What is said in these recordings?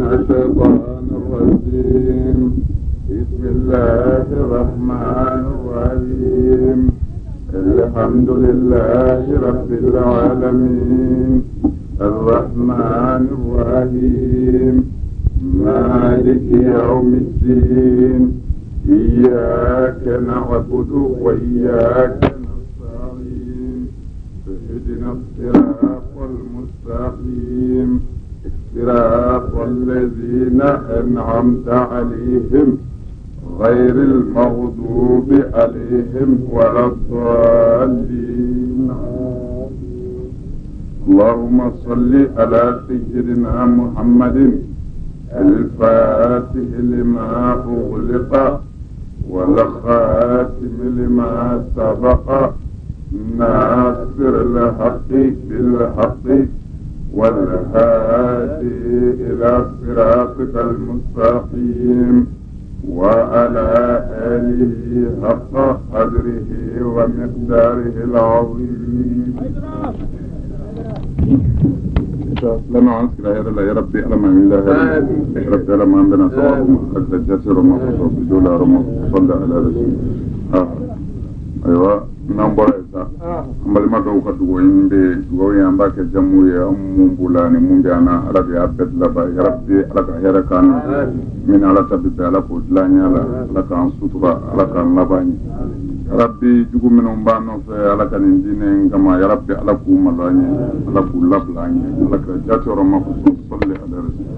الشيطان الرجيم. بسم الله الرحمن الرحيم. الحمد لله رب العالمين الرحمن الرحيم مالك يوم الدين. إياك نعبد وإياك نستعين. اهدنا الصراط المستقيم صراط الذين أنعمت عليهم غير المغضوب عليهم ولا الضالين. اللهم صل على سيدنا محمد الفاتح لما أغلق والخاتم لما سبق ناصر الحق بالحق والهادي إلى صراطك المستقيم وعلى آله حق قدره ومقداره العظيم. لما عنك يا ربي ألم من الله ربي ألم عندنا صواب أكثر جسر وما خصوص بجولة رمى صلى على رسول أيوة نمبر إذا أمبل ما كانوا كتبوا به ويا أمبارك جموية مبولاني مبيانا ربي عبد لبا يا ربي لك خير كان من على تبدأ لك ودلاني لك عن سطرة لك عن لباني ربي جوكو من أمبانو في لك عن دينين كما يا ربي لك ملاني لك لبلاني لك جاتي رما خصوص صلي على رسول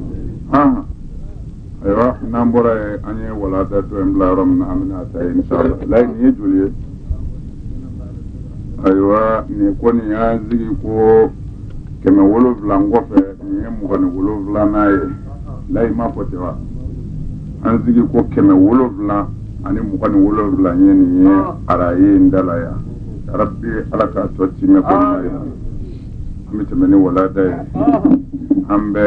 أيوة نمبر أني ولا تدو إملا رمنا من أتاي إن شاء الله لا يجولي ayiwa ni kɔni y'a sigi ko 700 kɔfɛ nin ye 27 n'a ye layi ma fɔ ten wa an sigi ko 700 ani 27 ye nin ye araye n da la yan rabbi ala k'a tɔ timɛ ko ɲuman ye an bɛ tɛmɛ ni walada ye an bɛ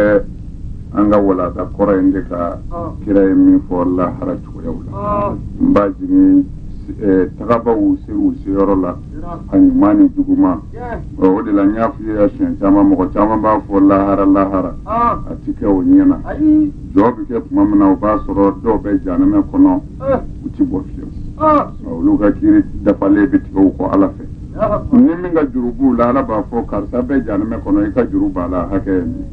an ka walada kɔrɔ in de ka kira ye min fɔ lahara cogoyaw la n b'a jigin tagabaw seru seyɔrɔ la a ɲuman ni juguman o de la n y'a f'i ye siɲɛ caman mɔgɔ caman b'a fɔ lahara lahara a ti kɛ o ɲɛna jɔ bɛ kɛ tuma min na o b'a sɔrɔ dɔw bɛ jahanɛmɛ kɔnɔ u ti bɔ fiyewu olu ka kiiri dafalen bɛ tigɛ u kɔ ala fɛ ni min ka juru b'u la ala b'a fɔ karisa bɛ jahanɛmɛ kɔnɔ i ka juru b'a la hakɛ ye nin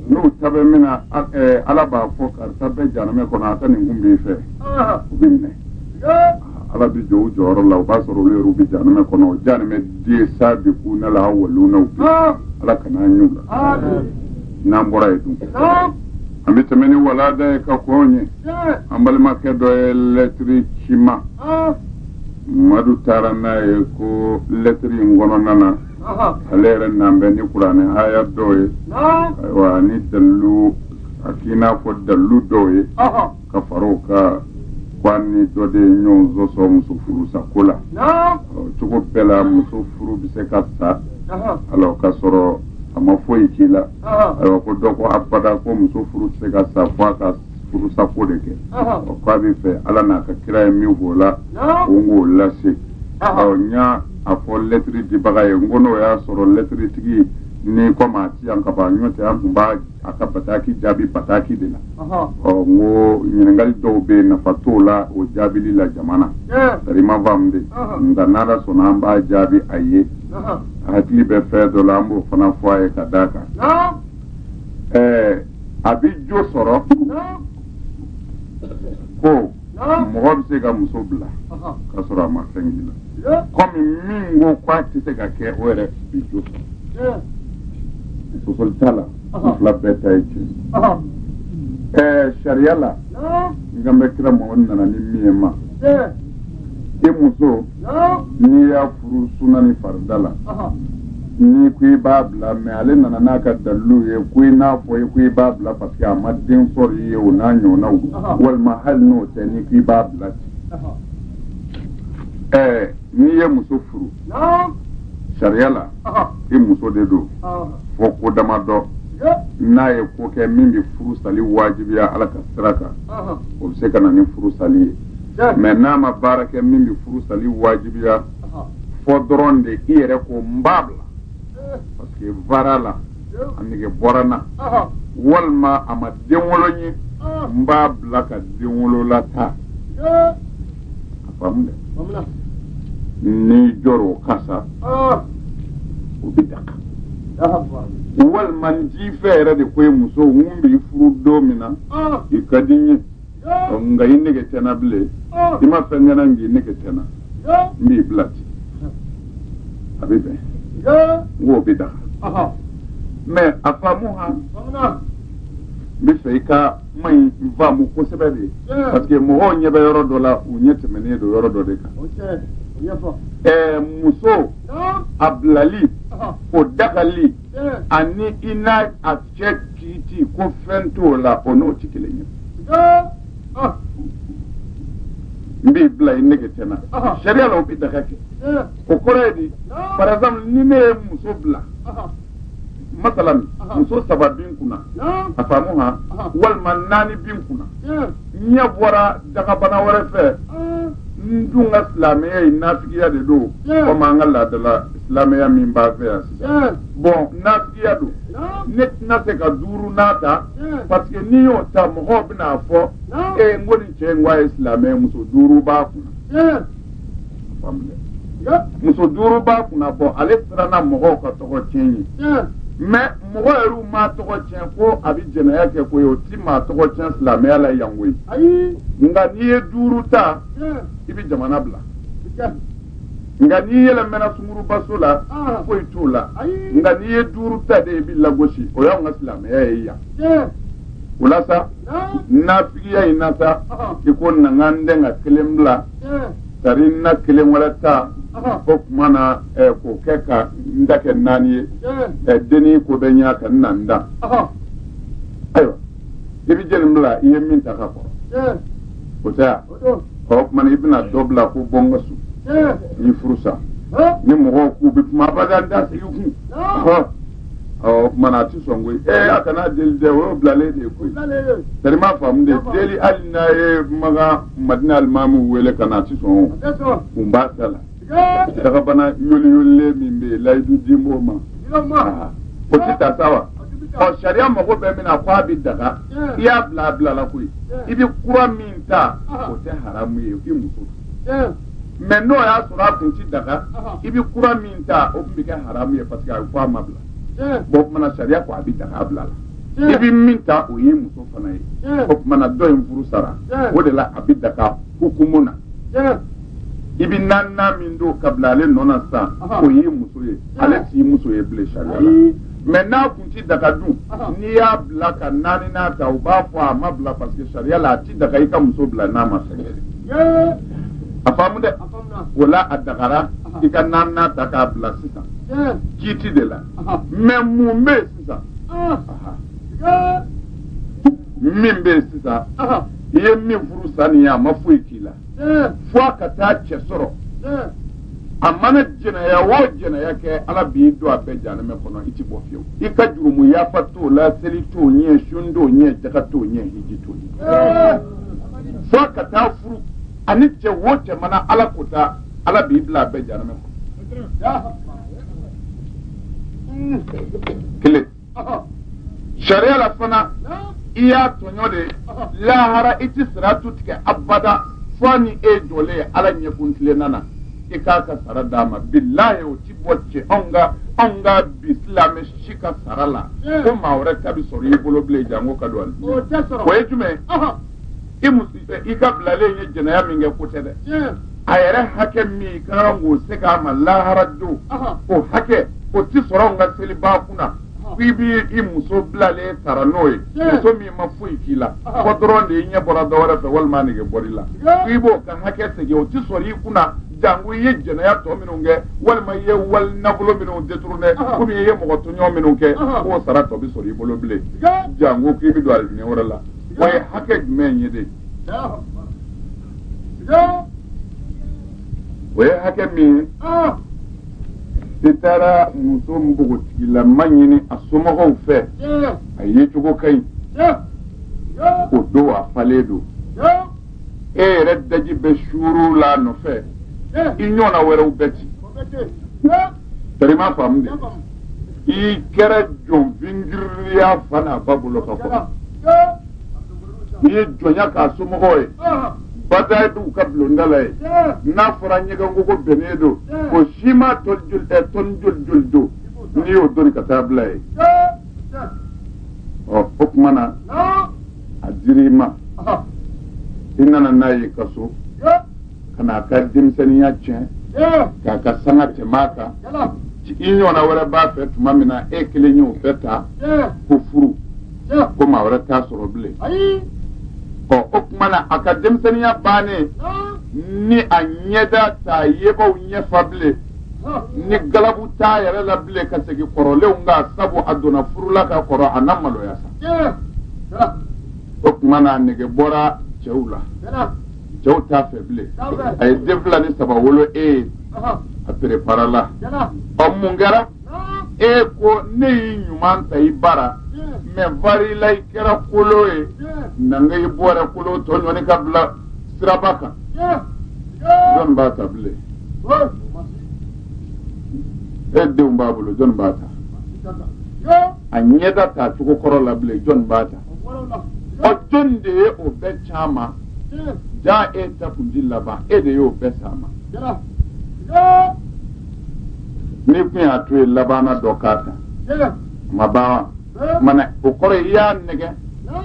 n'u ta bɛ min na ala b'a fɔ karisa bɛ jahanɛmɛ kɔnɔ a ka nin kun b'i fɛ u bɛ minɛ ala bi jɔ u jɔyɔrɔ la o b'a sɔrɔ olu yɛrɛ bɛ jahanɛmɛ kɔnɔ o jahanɛmɛ den saabikuna la awwalunaw bi ala kana an y'u la n'an bɔra yen dun an bɛ tɛmɛ ni walada ye ka kɔn ye an balimakɛ dɔ ye lɛtiri cima madu taara n'a ye ko lɛtiri in kɔnɔna na ale yɛrɛ n'an bɛ ni kuranɛ haya dɔw ye ayiwa ni dalilu a k'i n'a fɔ dalilu dɔw ye ka fara o kan ko ni dɔ de ye ɲɔgɔn sɔsɔ muso furu sa ko la cogo bɛɛ la muso furu bɛ se ka sa alors ka sɔrɔ a ma foyi k'i la ayiwa ko dɔ ko abada ko muso furu tɛ se ka sa fo a ka furu sa ko de kɛ o k'a bɛ fɛ ala n'a ka kira ye min fɔ o la ko n k'o lase n y'a fɔ lɛtiri dibaga ye n ko n'o y'a sɔrɔ lɛtiri tigi ni komi a ti yan ka ban ɲɔ tɛ an tun b'a a ka bataki jaabi bataki de la n ko ɲininkali dɔw bɛ yen nafa t'o la o jaabili la jamana dari ma faamu de nka n'ala sɔnna an b'a jaabi a ye a hakili bɛ fɛn dɔ la an b'o fana fɔ a ye ka d'a kan a bɛ jo sɔrɔ ko mɔgɔ bɛ se ka muso bila k'a sɔrɔ a ma fɛn k'i la komi min ko k'a tɛ se ka kɛ o yɛrɛ bɛ jo sɔrɔ sosoli t'a la fila bɛɛ ta ye tiɲɛ sariya la n ka bɛ kira Muhamadu nana ni min ye ma i muso n'i y'a furu sunna ni farida la ni ko i b'a bila mais ale nana n'a ka dalilu ye ko i n'a fɔ ko i b'a bila parce que a ma den sɔrɔ i ye o n'a ɲɔgɔnnaw walima hali n'o tɛ ni ko i b'a bila ten n'i ye muso furu sariya la i muso de don fo ko damadɔ n'a ye ko kɛ min bɛ furu sali wajibiya ala ka sira kan o bɛ se ka na ni furu sali ye mais n'a ma baara kɛ min bɛ furu sali wajibiya fɔ dɔrɔn de i yɛrɛ ko n b'a bila parce que vara la a nege bɔra n na walma a ma den wolo ye n b'a bila ka den wolola ta a faamu dɛ n'i jɔrɔ o kan sa o bɛ daga walima n t'i fɛ yɛrɛ de ko ye muso mun b'i furu don min na i ka di n ye nka i nege tɛ n na bilen i ma fɛn kɛ n na nk'i nege tɛ n na n b'i bila ten a bɛ bɛn n k'o bɛ daga mɛ a faamu ha n bɛ fɛ i ka kuma in faamu kosɛbɛ de parce que mɔgɔw ɲɛ bɛ yɔrɔ dɔ la u ɲɛ tɛmɛnen don yɔrɔ dɔ de kan muso a bilali o dagali ani i n'a a cɛ kiiti ko fɛn t'o la o n'o tɛ kelen ye n b'i bila i nege tɛ n na sariya la o bɛ daga kɛ o kɔrɔ ye di par exemple ni ne ye muso bila masalan muso 3 bin kunna a faamu ha walima 4 bin kunna ɲɛ bɔra dagabana wɛrɛ fɛ n dun ka silamɛya ye nafigiya de don komi an ka laadala silamɛya min b'a fɛ yan sisan bon nafigiya don ne tɛna se ka 5 n'a ta parce que n'i y'o ta mɔgɔw bɛna fɔ n ko nin cɛ in ko a ye silamɛ muso 5 b'a kunna faamu dɛ muso 5 b'a kunna bon ale siranna mɔgɔw ka tɔgɔ tiɲɛ ye mais mɔgɔ yɛrɛ m'a tɔgɔ tiɲɛ ko a bɛ jɛnɛya kɛ ko ye o ti maa tɔgɔ tiɲɛ silamɛya la yan koyi nka n'i ye 5 ta i bɛ jamana bila nka n'i yɛlɛmɛna sungurubaso la foyi t'o la nka n'i ye 5 ta de i bɛ lagosi o y'anw ka silamɛya ye yan o la sa nafigiya in na sa i ko na n ka n den ka 1 bila tari n na 1 wɛrɛ ta o tuma na k'o kɛ ka n ta kɛ 4 ye denni ko bɛ ɲa ka n na n da ayiwa i bɛ jɛni bila i ye min ta ka kɔrɔ o tɛ yan o tuma na i bɛna dɔ bila ko bɔ n ka so n'i furu sa ni mɔgɔw k'u bɛ kuma abada da sigi kun o tuma na a tɛ sɔn koyi a kana deli dɛ o y'o bilalen de ye koyi c'est à dire n m'a faamu de deli hali n'a ye maga Madina alimamu wele ka na a tɛ sɔn o kun b'a ta la dagabana yoli min bɛ yen layidu di m'o ma o tɛ ta sa wa sariya mago bɛ min na ko a bɛ daga i y'a bila a bila la koyi i bɛ kura min ta o tɛ haramu ye i muso mais n'o y'a sɔrɔ a kun tɛ daga i bɛ kura min ta o tun bɛ kɛ haramu ye parce que a ye ko a ma bila bon o tuma na sariya ko a bɛ daga a bila la i bɛ min ta o ye muso fana ye o tuma na dɔ in furu sara o de la a bɛ daga hukumu na i bɛ 4 min don ka bila ale nɔ na sisan o ye muso ye ale t'i muso ye bilen sariya la mais n'a kun tɛ daga dun n'i y'a bila ka 4 n'a ta u b'a fɔ a ma bila parce que sariya la a tɛ daga i ka muso bila n'a ma sɛgɛn a faamu dɛ o la a dagara i ka 4 n'a ta k'a bila sisan kiiti de la mais mun bɛ yen sisan min bɛ yen sisan i ye min furu san nin ye a ma foyi k'i la fo a ka taa cɛ sɔrɔ a mana jɛnɛya o jɛnɛya kɛ ala b'i don a bɛɛ janɛmɛ kɔnɔ i tɛ bɔ fiyewu i ka jurumu yafa t'o la seli t'o ɲɛ sun t'o ɲɛ jaga t'o ɲɛ hiji t'o ɲɛ fo a ka taa furu ani cɛ o cɛ mana ala ko ta ala b'i bila a bɛɛ janɛmɛ kɔnɔ kelen sariya la fana i y'a tɔɲɔ de lahara i tɛ siratu tigɛ abada fo ni e jɔlen ye ala ɲɛkun tilenna na i k'a ka sara d'a ma bilahi o ti bɔ cɛ anw ka bi silamɛ si ka sara la ko maa wɛrɛ ta bɛ sɔrɔ i bolo bilen jango ka don ali o ye jumɛn i ka bilalen ye jɛnɛya min kɛ ko tɛ dɛ a yɛrɛ hakɛ min i ka kan k'o se k'a ma lahara don o hakɛ o ti sɔrɔ anw ka seliba kunna i b'i i muso bilalen sara n'o ye muso min ma foyi k'i la fɔ dɔrɔn de i ɲɛ bɔra dɔ wɛrɛ fɛ walima nege bɔr'i la i b'o ka hakɛ segin o ti sɔrɔ i kunna jango i ye jɛnɛya tɔ minnu kɛ walima i ye wali nafolo minnu détourné ou bien i ye mɔgɔ tɔɲɔgɔn minnu kɛ k'o sara tɔ bɛ sɔrɔ i bolo bilen jango k'i bɛ don alijinɛ wɛrɛ la o ye hakɛ jumɛn ye de o ye hakɛ min ye i taara muso npogotigilama ɲini a somɔgɔw fɛ a yecogo ka ɲi o don a falen don e yɛrɛ daji bɛ suuru la nɔfɛ i ɲɔgɔnna wɛrɛw bɛ ci tari ma faamu de i kɛra jɔn vingiriya fana ba bolo ka fɔ i ye jɔnya k'a somɔgɔw ye bataille du ka bulonda la ye n'a fɔra ɲɛgɛnkogo bɛnnen don o si ma tɔni joli don n'i y'o dɔnni ka taa bila ye o tuma na a dira i ma i nana n'a ye ka so ka n'a ka denmisɛnniya tiɲɛ k'a ka sanga tɛmɛ a kan i ɲɔgɔnna wɛrɛ b'a fɛ tuma min na e kelen ye o fɛ ta ko furu ko maa wɛrɛ t'a sɔrɔ bilen o tuma na a ka denmisɛnniya bannen ni a ɲɛda t'a yebaw ɲɛfa bilen ni galabu t'a yɛrɛ la bilen ka segin kɔrɔlenw kan sabu a donna furula ka kɔrɔ a na maloya sa o tuma na a nege bɔra cɛw la cɛw t'a fɛ bilen a ye den 2 ni 3 wolo e ye a perepara la mun kɛra e ko ne y'i ɲuman ta i bara mɛ varila i kɛra kolo ye nanga i bɔra kolo tɔ ɲɔni ka bila siraba kan jɔn b'a ta bilen e denw b'a bolo jɔn b'a ta a ɲɛda t'a cogo kɔrɔ la bilen jɔn b'a ta o jɔn de ye o bɛɛ caman jaa e ta kundi laban e de y'o bɛɛ s'a ma ni kun y'a to ye labanna dɔ k'a ta ma ban wa mana o kɔrɔ i y'a nɛgɛ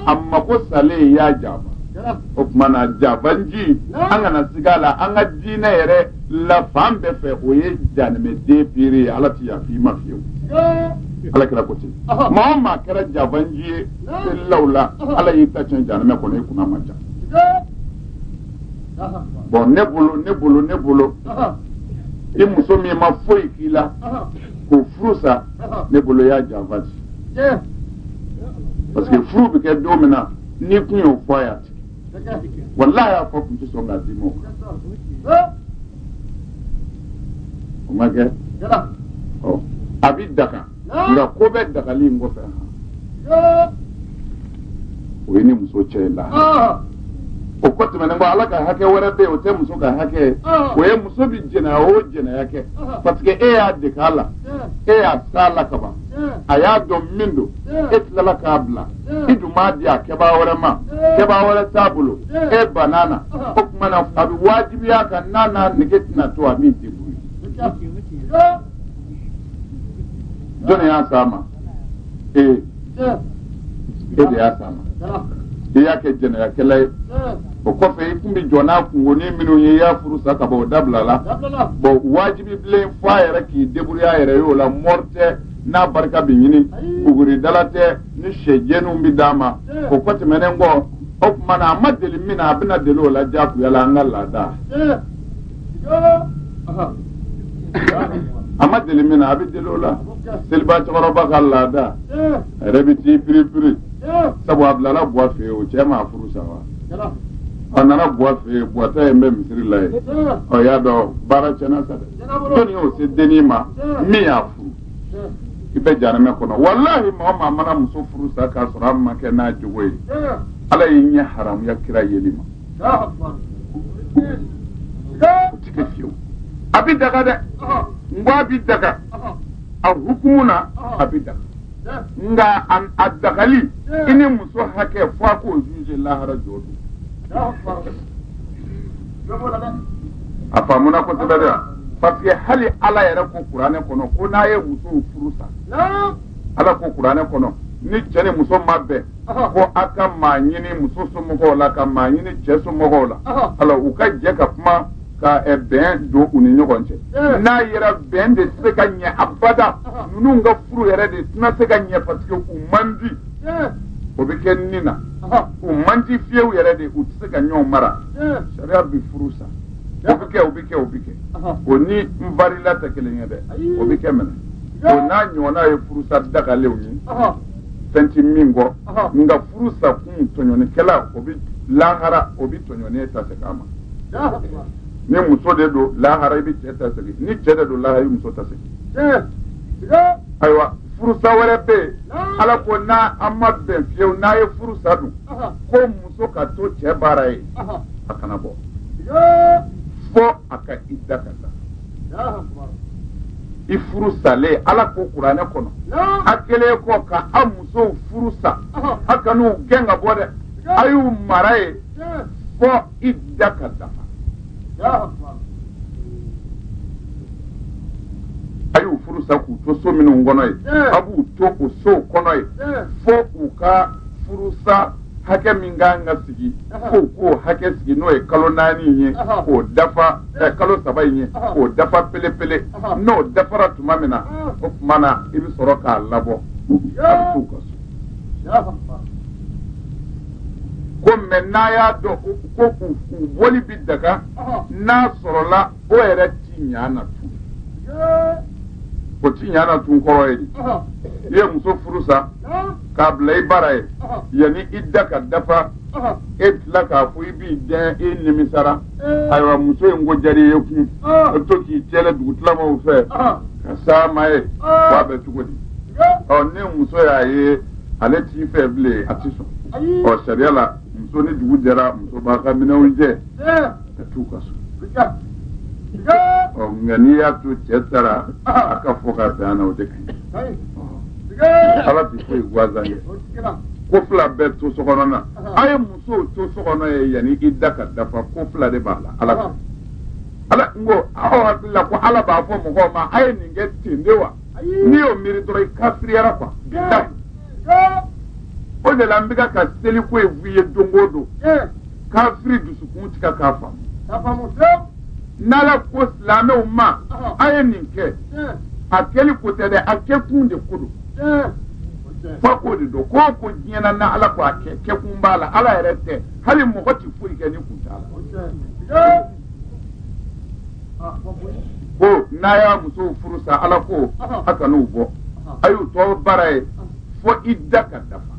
a mako salen i y'a jaba o tuma na jabanji an kana siga a la an ka diinɛ yɛrɛ la fan bɛɛ fɛ o ye janɛmɛden peere ye ala ti yafa i ma fiyewu ala kɛra ko ten maa o maa kɛra jabanji ye selilaw la ala y'i ta tiɲɛ janɛmɛ kɔnɔ i kunna ma ja bon ne bolo i muso min ma foyi k'i la k'o furu sa ne bolo y'a janfa di parce que furu bɛ kɛ don min na n'i kun y'o fɔ a y'a tigɛ walahi y'a fɔ kun tɛ sɔn k'a d'i ma o ma kɛ a bi daga nka ko bɛ dagali in kɔfɛ o ye ni muso cɛ ye la o ko tɛmɛnen kɔ ala ka hakɛ wɛrɛ bɛ yen o tɛ muso ka hakɛ ye o ye muso bi jɛnɛya o jɛnɛya kɛ parce que e y'a dege a la e y'a s'a la ka ban a y'a dɔn min don e tilala k'a bila i dun m'a di a kɛbaa wɛrɛ ma kɛbaa wɛrɛ t'a bolo e banna na o tuma na a bɛ wajibiya kan n'a n'a nege tɛna to a min tɛ buru jɔnni y'a s'a ma e de y'a s'a ma i y'a kɛ jɛnɛyakɛla ye o kɔfɛ i kun bɛ jɔ n'a kungonin minnu ye i y'a furu sa ka bɔ o dabila la bon wajibi bilen fɔ a yɛrɛ k'i débrouiller a yɛrɛ ye o la mɔri tɛ n'a barika bɛ ɲini kuguridala tɛ ni sɛjɛniw bɛ d'a ma o kɔ tɛmɛnen kɔ o tuma na a ma deli min na a bɛna deli o la diyagoya la an ka laada a ma deli min na a bɛ deli o la seliba cɛkɔrɔba ka laada a yɛrɛ bɛ t'i piri sabu a bilala buwa fɛ yen o cɛ m'a furu sa wa a nana buwa fɛ yen buwata ye n bɛ misiri la ye ɔ y'a dɔn baara tiɲɛna sa dɛ jɔnni y'o se dennin ma min y'a furu i bɛ janɛmɛ kɔnɔ walahi maa o maa mana muso furu sa k'a sɔrɔ a ma kɛ n'a jogo ye ala y'i ɲɛ haramuya kira yeli ma o ti kɛ fiyewu a bɛ daga dɛ n ko a bɛ daga a hukumu na a bɛ daga nga a dagali i ni muso hakɛ fɔ a k'o juge lahara jɔ don a faamuna kosɛbɛ dɛ parce que hali ala yɛrɛ ko kuranɛ kɔnɔ ko n'a ye musow furu sa ala ko kuranɛ kɔnɔ ni cɛ ni muso ma bɛn ko a ka maa ɲini muso somɔgɔw la ka maa ɲini cɛ somɔgɔw la alors u ka jɛ ka kuma ka bɛn don u ni ɲɔgɔn cɛ n'a yɛrɛ bɛn de tɛ se ka ɲɛ abada ninnu ka furu yɛrɛ de tɛna se ka ɲɛ parce que u man di o bɛ kɛ nin na u man di fiyewu yɛrɛ de u tɛ se ka ɲɔgɔn mara sariya bi furu sa o bɛ kɛ o ni n varila tɛ kelen ye dɛ o bɛ kɛ mɛnɛ o n'a ɲɔgɔnna ye furu sa dagalenw ye fɛn ti min kɔ nka furu sa kun tɔɲɔnikɛla o bɛ lahara o bɛ tɔɲɔni ta se k'a ma ni muso de don lahara i bɛ cɛ ta segin ni cɛ de don lahara i muso ta segin ayiwa furusa wɛrɛ bɛ yen ala ko n'a an ma bɛn fiyewu n'a ye furusa dun ko muso ka to cɛ baara ye a kana bɔ fɔ a ka i da ka taa i furu sale ala ko qur'ane kono akele ko ka amuso furu sa akanu genga bode ayu maraye fo iddaka dafa ayu furu sa ku to so minu ngono abu to ko so kono fo uka furu sa hake minganga sigi ko hake sigi no kalo nani nye ko dafa kalo saba nye ko dafa pele pele no dafara tumamina o mana ibi soroka labo ko menna ya do ko ku boli bidaka na sorola o ere tinyana tu ko tinyana tu ko ye muso furusa ka blay baray yani iddaka dafa etla ka fu bi den e nimisara aywa muso ngo jari yeku to ki tele dugutla mo fe ka sa mai wa be tugodi o ne muso ya ye ale ti feble atiso o sharia la muso ni dugu jara muso ba ka mina unje ta tuka so o ngani ya tu chetara aka foka dana o de kai ala ti ko igwazanye ko fila bɛɛ to sokɔnɔ na a ye musow to sokɔnɔ ye yanni i da ka dafa ko fila de b'a la ala fɛ ala n ko aw hakili la ko ala b'a fɔ mɔgɔw ma a ye nin kɛ ten de wa n'i y'o miiri dɔrɔn i kafiriyara quoi bilahi o de la n bɛ ka seli ko ye f'i ye don o don kafiri dusukun tigɛ k'a faamu n'ala ko silamɛw ma a ye nin kɛ a kɛli ko tɛ dɛ a kɛ kun de ko don fa ko de do ko diɲɛna na ala ko a kɛ kun b'a la ala yɛrɛ tɛ hali mɔgɔ ti foyi kɛ ni kun t'a la ko n'a y'a musow furu sa ala ko a kan'u bɔ a y'u tɔ baara ye fo i da ka dafa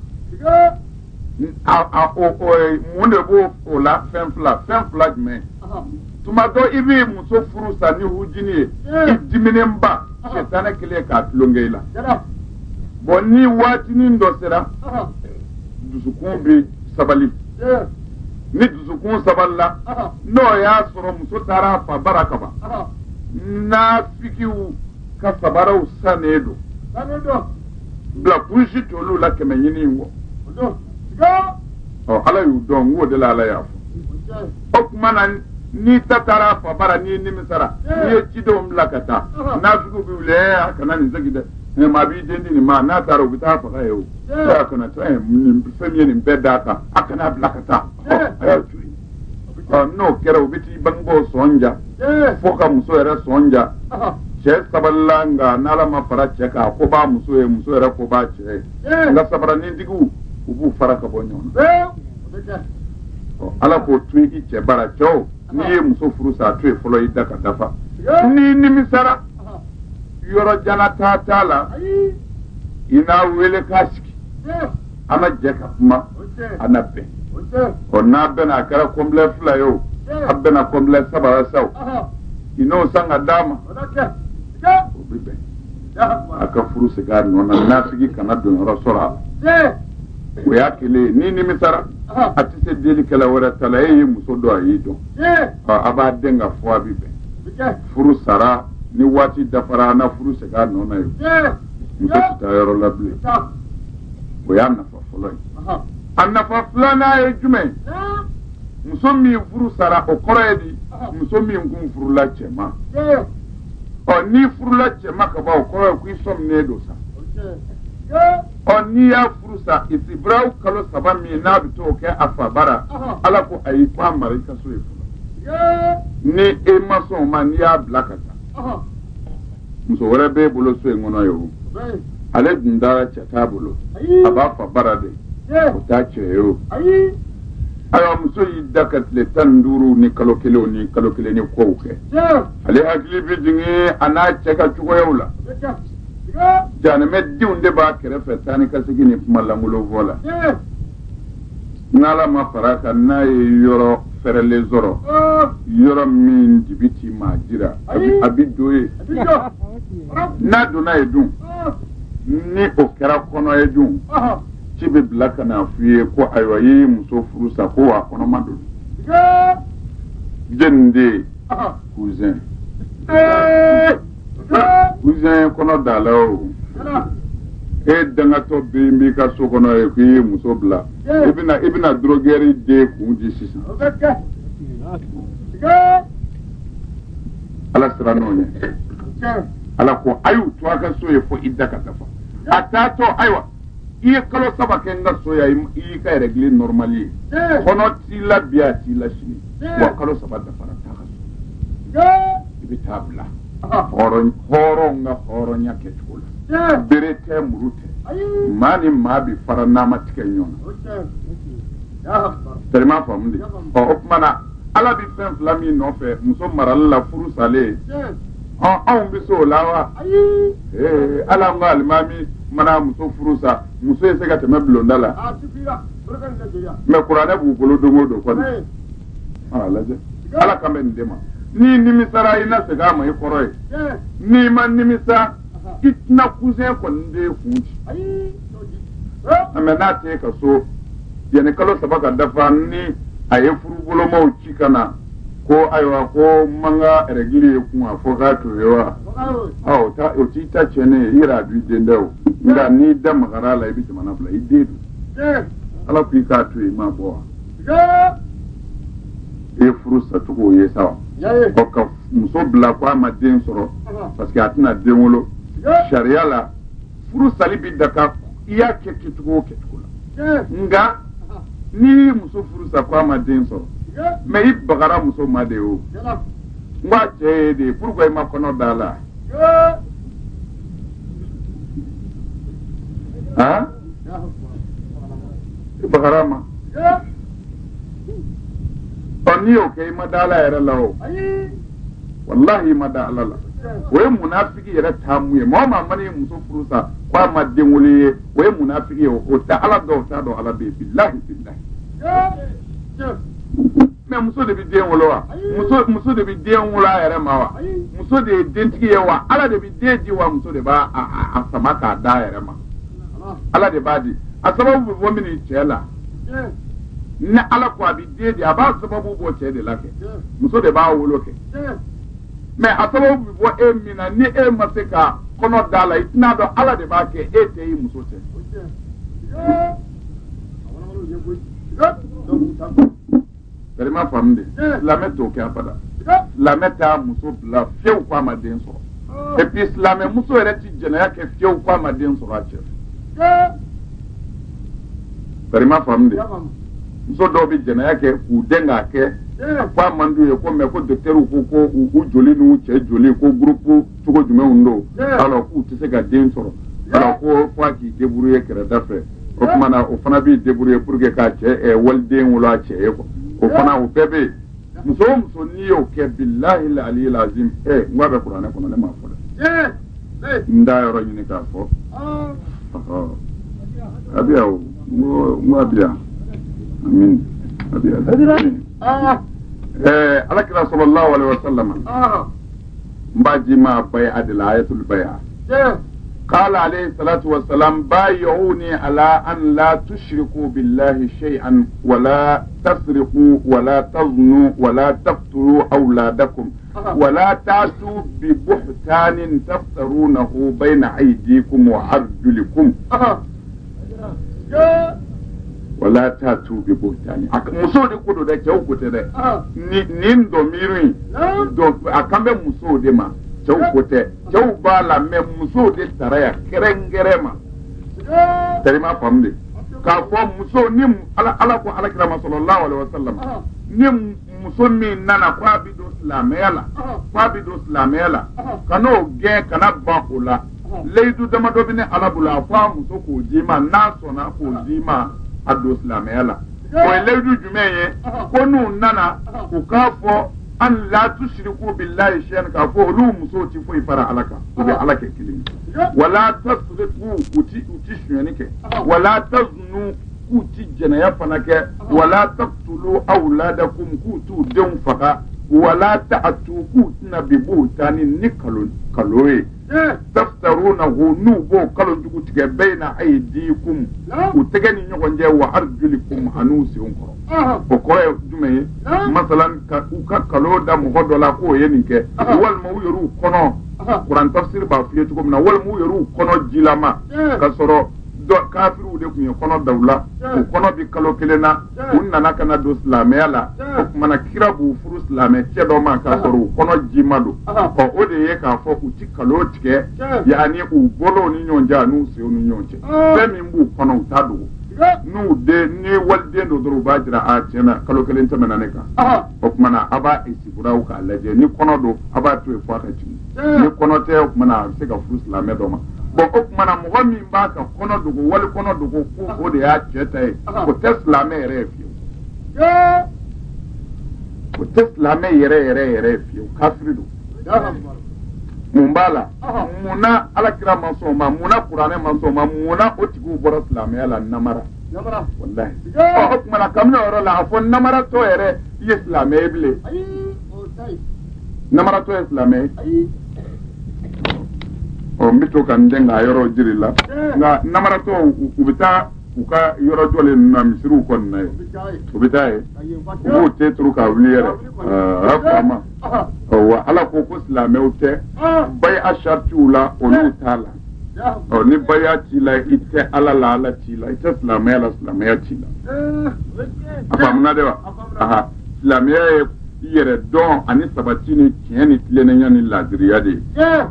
mun de b'o o la fɛn fila jumɛn tuma dɔ i b'i muso furu sa ni hujini ye i diminenba sɛtanɛ kelen k'a tulonge i la bon ni waatinin dɔ sera dusukun bɛ sabali ni dusukun sabalila n'o y'a sɔrɔ muso taara a fa bara kaban naafikiw ka sabaraw sannen don bila kunsi t'olu la kɛmɛ ɲini in kɔ ala y'u dɔn n k'o de la ala y'a fɔ o tuma na n'i ta taara a fa bara n'i nimisara n'i ye cidenw bila ka taa naafikiw bɛ wuli a kana nin segin dɛ maa b'i den di nin ma n'a taara u bɛ taa faga ye o a kana fɛn min ye nin bɛɛ d'a kan a kana bila ka taa a y'a to yen n'o kɛra u bɛ t'i bangebaaw sɔn ja fo ka muso yɛrɛ sɔn ja cɛ sabalila nka n'ala ma fara cɛ kan a ko b'a muso ye muso yɛrɛ ko b'a cɛ ye nka sabaranitigiw u b'u fara ka bɔ ɲɔgɔn na ala k'o to i cɛ bara cɛw n'i ye muso furu sa a to yen fɔlɔ i da ka dafa n'i nimisara yɔrɔ jana t'a la i n'a wele k'a sigi an na jɛ ka kuma a na bɛn n'a bɛnna a kɛra kɔnbilɛ fila ye o a bɛnna kɔnbilɛ saba ye sa o i n'o san ka d'a ma o bɛ bɛn a ka furu segin a nɔ na nasigi kana don yɔrɔ sɔrɔ a la o y'a kelen ye n'i nimisara a tɛ se delikɛla wɛrɛ ta la e ye muso dɔ a y'i dɔn a b'a den ka fɔ a bɛ bɛn furu sara ni waati dafara na furu segin a nɔ na ye muso tɛ taa yɔrɔ la bilen o y'a nafa fɔlɔ ye a nafa filanan ye jumɛn muso min furu sara o kɔrɔ ye di muso min kun furula cɛma n'i furula cɛma ka ban o kɔrɔ ye ko i sɔminen don sa n'i y'a furu sa isibiraw kalo saba min n'a bɛ t'o kɛ a fa bara ala ko ayi ko a mara i ka so ye fɔlɔ ni e ma sɔn o ma n'i y'a bila ka taa muso wɛrɛ b'e bolo so in kɔnɔ ye o ale dun dara cɛ t'a bolo a b'a fa bara de o t'a cɛ ye o ayiwa muso y'i da ka tile 15 ni kalo kelen ni kalo kelen ni kow kɛ ale hakili bɛ jigin a n'a cɛ ka cogoyaw la janimɛ denw de b'a kɛrɛfɛ taa ni ka segin ni kuma lankolon fɔ la n'ala ma fara kan n'a ye yɔrɔ fɛrɛlen sɔrɔ yɔrɔ min dibi t'i maa jira a bi don ye n'a donna ye dun ni o kɛra kɔnɔ ye dun ci bɛ bila ka na f'i ye ko ayiwa i ye muso furu sa ko a kɔnɔma don jɛni den cousin cousin kono dalao e dangato bimbi ka so kono e ki muso bla ibina drogeri de ku ji sisa ala sirano nye ala ko ayu to aka so e fo idda ka tafa atato aywa iye kalo saba ke nga so ya i ka régler normally kono ti la bia ti la shini wa kalo saba da fara ta ka ibi tabla horo nya ke tula bere te murute mani mabi fara na matike nyona terima famundi o mana ala bi fen flami no fe muso maralla furu sale on bi so lawa ala ngal mami mana muso furu sa muso ese ka teme blondala me qur'ane bu bolo dongo do kon ala je ala kambe ndema ni nimisara ina se ga mai koroi ni man nimisa itna cousin ko nde kuji amena te ka so yene kalo sabaka dafa ni aye furu bolo mau chikana ko aywa ko manga regili ku afoka to yawa ta oti ta chene ira du dendao nda ni da magara la ibi mana bla idedu ala ku ka to ma bo e furu sa to ko yesa o ka muso bla kwa ma den soro parce que atina denwolo sharia la furu salibi daka iya ke kitugo nga ni muso furu sa kwa ma den soro mais i bagara muso ma de o ngwa che de pourquoi ma kono dala ha i bagara ma oni o ke ma dala era lawo wallahi ma dala la we munafiki era tamu ye mo ma mani muso furu sa kwa ma den wole we munafiki o ta ala do ala be billahi mais muso de bi den wolo wa muso de bi den wola yere ma wa muso de dentigi ye wa ala de bi den di wa muso de ba a samaka da yere ma ala de ba di asababu bo mini chela na ala ko abi den di aba sababu bo che de lake muso de ba wolo ke mais asababu bo e mina ni e maseka kono dala itna do ala de ba ke e te yi muso che Perima famde la mettre au capada la mettre à muso la fieu kwa ma den so et puis la me muso ereti jena yake fieu kwa ma den so rache Perima famde muso do bi jena yake ku denga ke kwa mandu ye ko me ko docteur ko u joli nu che joli ko groupe tugo jume undo alors ku tise ga den so alors ko kwa ki débrouiller kera dafe o mana o fana bi débrouiller pour que ka che walden wala che ko o fana o bebe muso ni o ke billahi al-ali al-azim ngwa be qur'ane kono le ma fola nda yoro nyini ka fo abia o mo abia amin abia alakira sallallahu alaihi wasallam mbaji ma bay adila ayatul bay'a قال عليه الصلاة والسلام بايعوني على أن لا تشركوا بالله شيئا ولا تسرقوا ولا تظنوا ولا تقتلوا أولادكم ولا تأتوا ببهتان تفترونه بين أيديكم وأرجلكم ولا تأتوا ببهتان مسودي كودو ده كيو كوتده نين دوميرين دو أكامbe مسودي ما Chau kote, chau bala me muso de taraya kerengerema. Terima famde. Ka fo muso ni ala ko ala kira sallallahu alaihi wasallam. Ni muso mi nana kwa bido islamela. Kwa bido islamela. Kano ge kana bakola. Leidu dama do bine ala bula fa muso ko jima naso na ko jima ado islamela. Ko leidu jumeye ko nu nana ko ka fo an la tushriku billahi shay'an ka fo lu musoti fo ifara alaka ko be alaka kilin wala tasriqu uti shunike wala taznu kuti jana ya fanake wala taqtulu auladakum kutu dem faka wala ta'tu kutna bi butani nikalun kaloye taftaruna nubo kalon jugu tige baina aydikum utegani nyogonje wa arjulikum anusi onkoro ko kore jume masalan ka kalo da mo godola ko yeninke wal mo yoru kono Quran tafsir ba fiye tuko na wal mu yoru kono jilama ka soro do kafiru de kunye kono dawla ko kono bi kalo kelena unna nakana do islamela ko mana kirabu furu islame ce do ma ka soro kono jimado ko ode ye ka fo ku ti kalo tike yani u bolo ni nyonja nu se onu nyonche femi mbu kono tadu nu de ni walde do do bajira a cena kalo kelen ta menane ka o mana aba isiguraw ka laje ni kono do aba to e fata ci ni kono te o mana se ka furu islame do ma bon o mana mo mi mbaka kono do wal kono do ko o de ya ceta e ko tesla me refi ko tesla me yere fi o kafrido mumbala muna alakira mansoma muna qur'ane mansoma muna otigu bora islamé ala namara wallahi o kuma kamna oro la afon namara to yere islamé bile namara to islamé o mbito kan denga yoro jirila nga namara to ubita uka yoro dole na misiru kon na ubita o te truka wliyere afama wa ala ko ko islamé ute bay ashartu la onu tala o ni baya ti la ite ala la ti la ite islamé ti la afamna de wa aha islamé yere don ani sabatini tieni tilene nyani ladriya de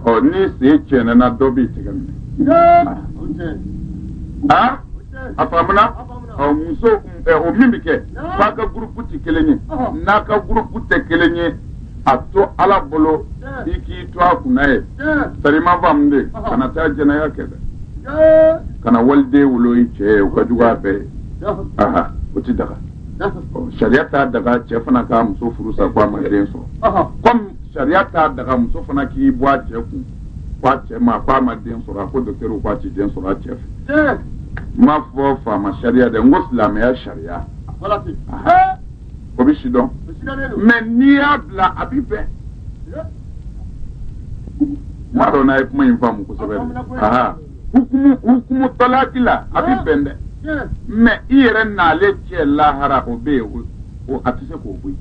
o ni se chena na dobi tigami afamna o muso o mimbike faka grupu ti kelenye naka grupu te kelenye ato ala bolo iki to akunaye sarima vamde kana ta jena ya kede kana walde wulo iche ko juga be aha uti daga sharia ta daga ce fana ka muso furusa kwa madin so kom sharia ta daga muso fana ki bwa ce ku kwa ce ma kwa madin so ra ko docteur kwa ci den so ra ce ma fo fa ma sharia de ngoslam ya sharia wala ti ko bi shidon mais ni abla abibe ma do na kuma infamu ko sobe aha hukumu talakila abibende mais ire na le ce lahara obe o atise ko boy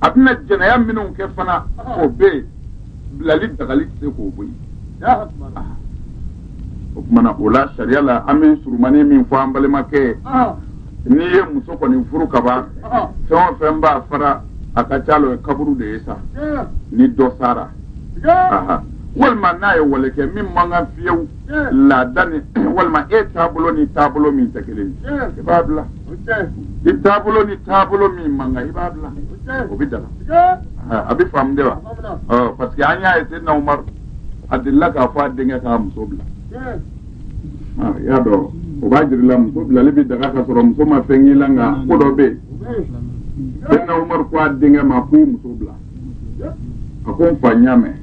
abna jena ya minun ke fana obe blali dagali se ko boy o mana ola sharia la amen surumani min fo ambale make ni ye muso ko ni furu kaba so femba fara akachalo kaburu de esa ni dosara aha walma na ye wale ke min manga fiyew la dani walma e tabulo ni tabulo min takelen ibabla di tabulo ni tabulo min manga ibabla o bidala abi fam de wa parce que anya ese na Umar adilla ka fa dinga ka musobla ya do o bajiri la musobla libi daga ka soro musoma fengila nga kodobe na Umar ko dinga ma ku musobla akon fanyame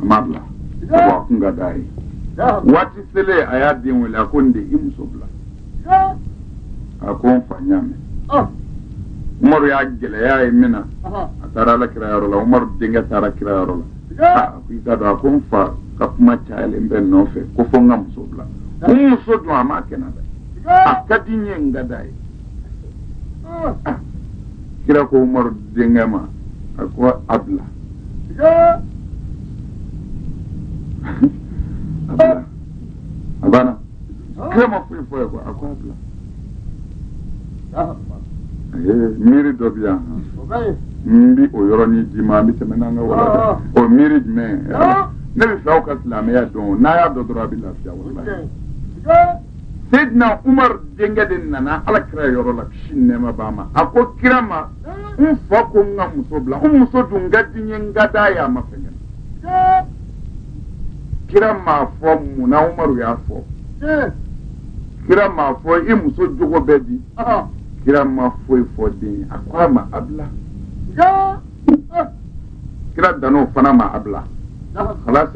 amabla wa kunga dai wati sele ayadin wala kunde imsobla akon fanyame Umar ya gele ya mina atara la kira yaro la Umar dinga tara kira yaro la kuita da akon fa kapuma chale mbe nofe ko fonga msobla umsodo amake na dai akadinye ngadai kira ko Umar dinga ma akwa abla abana kama fue kwa akwabla miri dobia mbi oyoroni jima mi temenanga wala o miri me ne bi fawka islam ya don na ya do dora billah ya wallahi sidna Umar dengadin nana ala kira yoro la shinne ma bama ako kirama fako nga musobla muso dunga dinyenga da ya mafenga kira ma fo muna Umaru ya fo kira ma fo muso jogo bedi kira ma fo din akwa ma abla kira dano fana ma abla khalas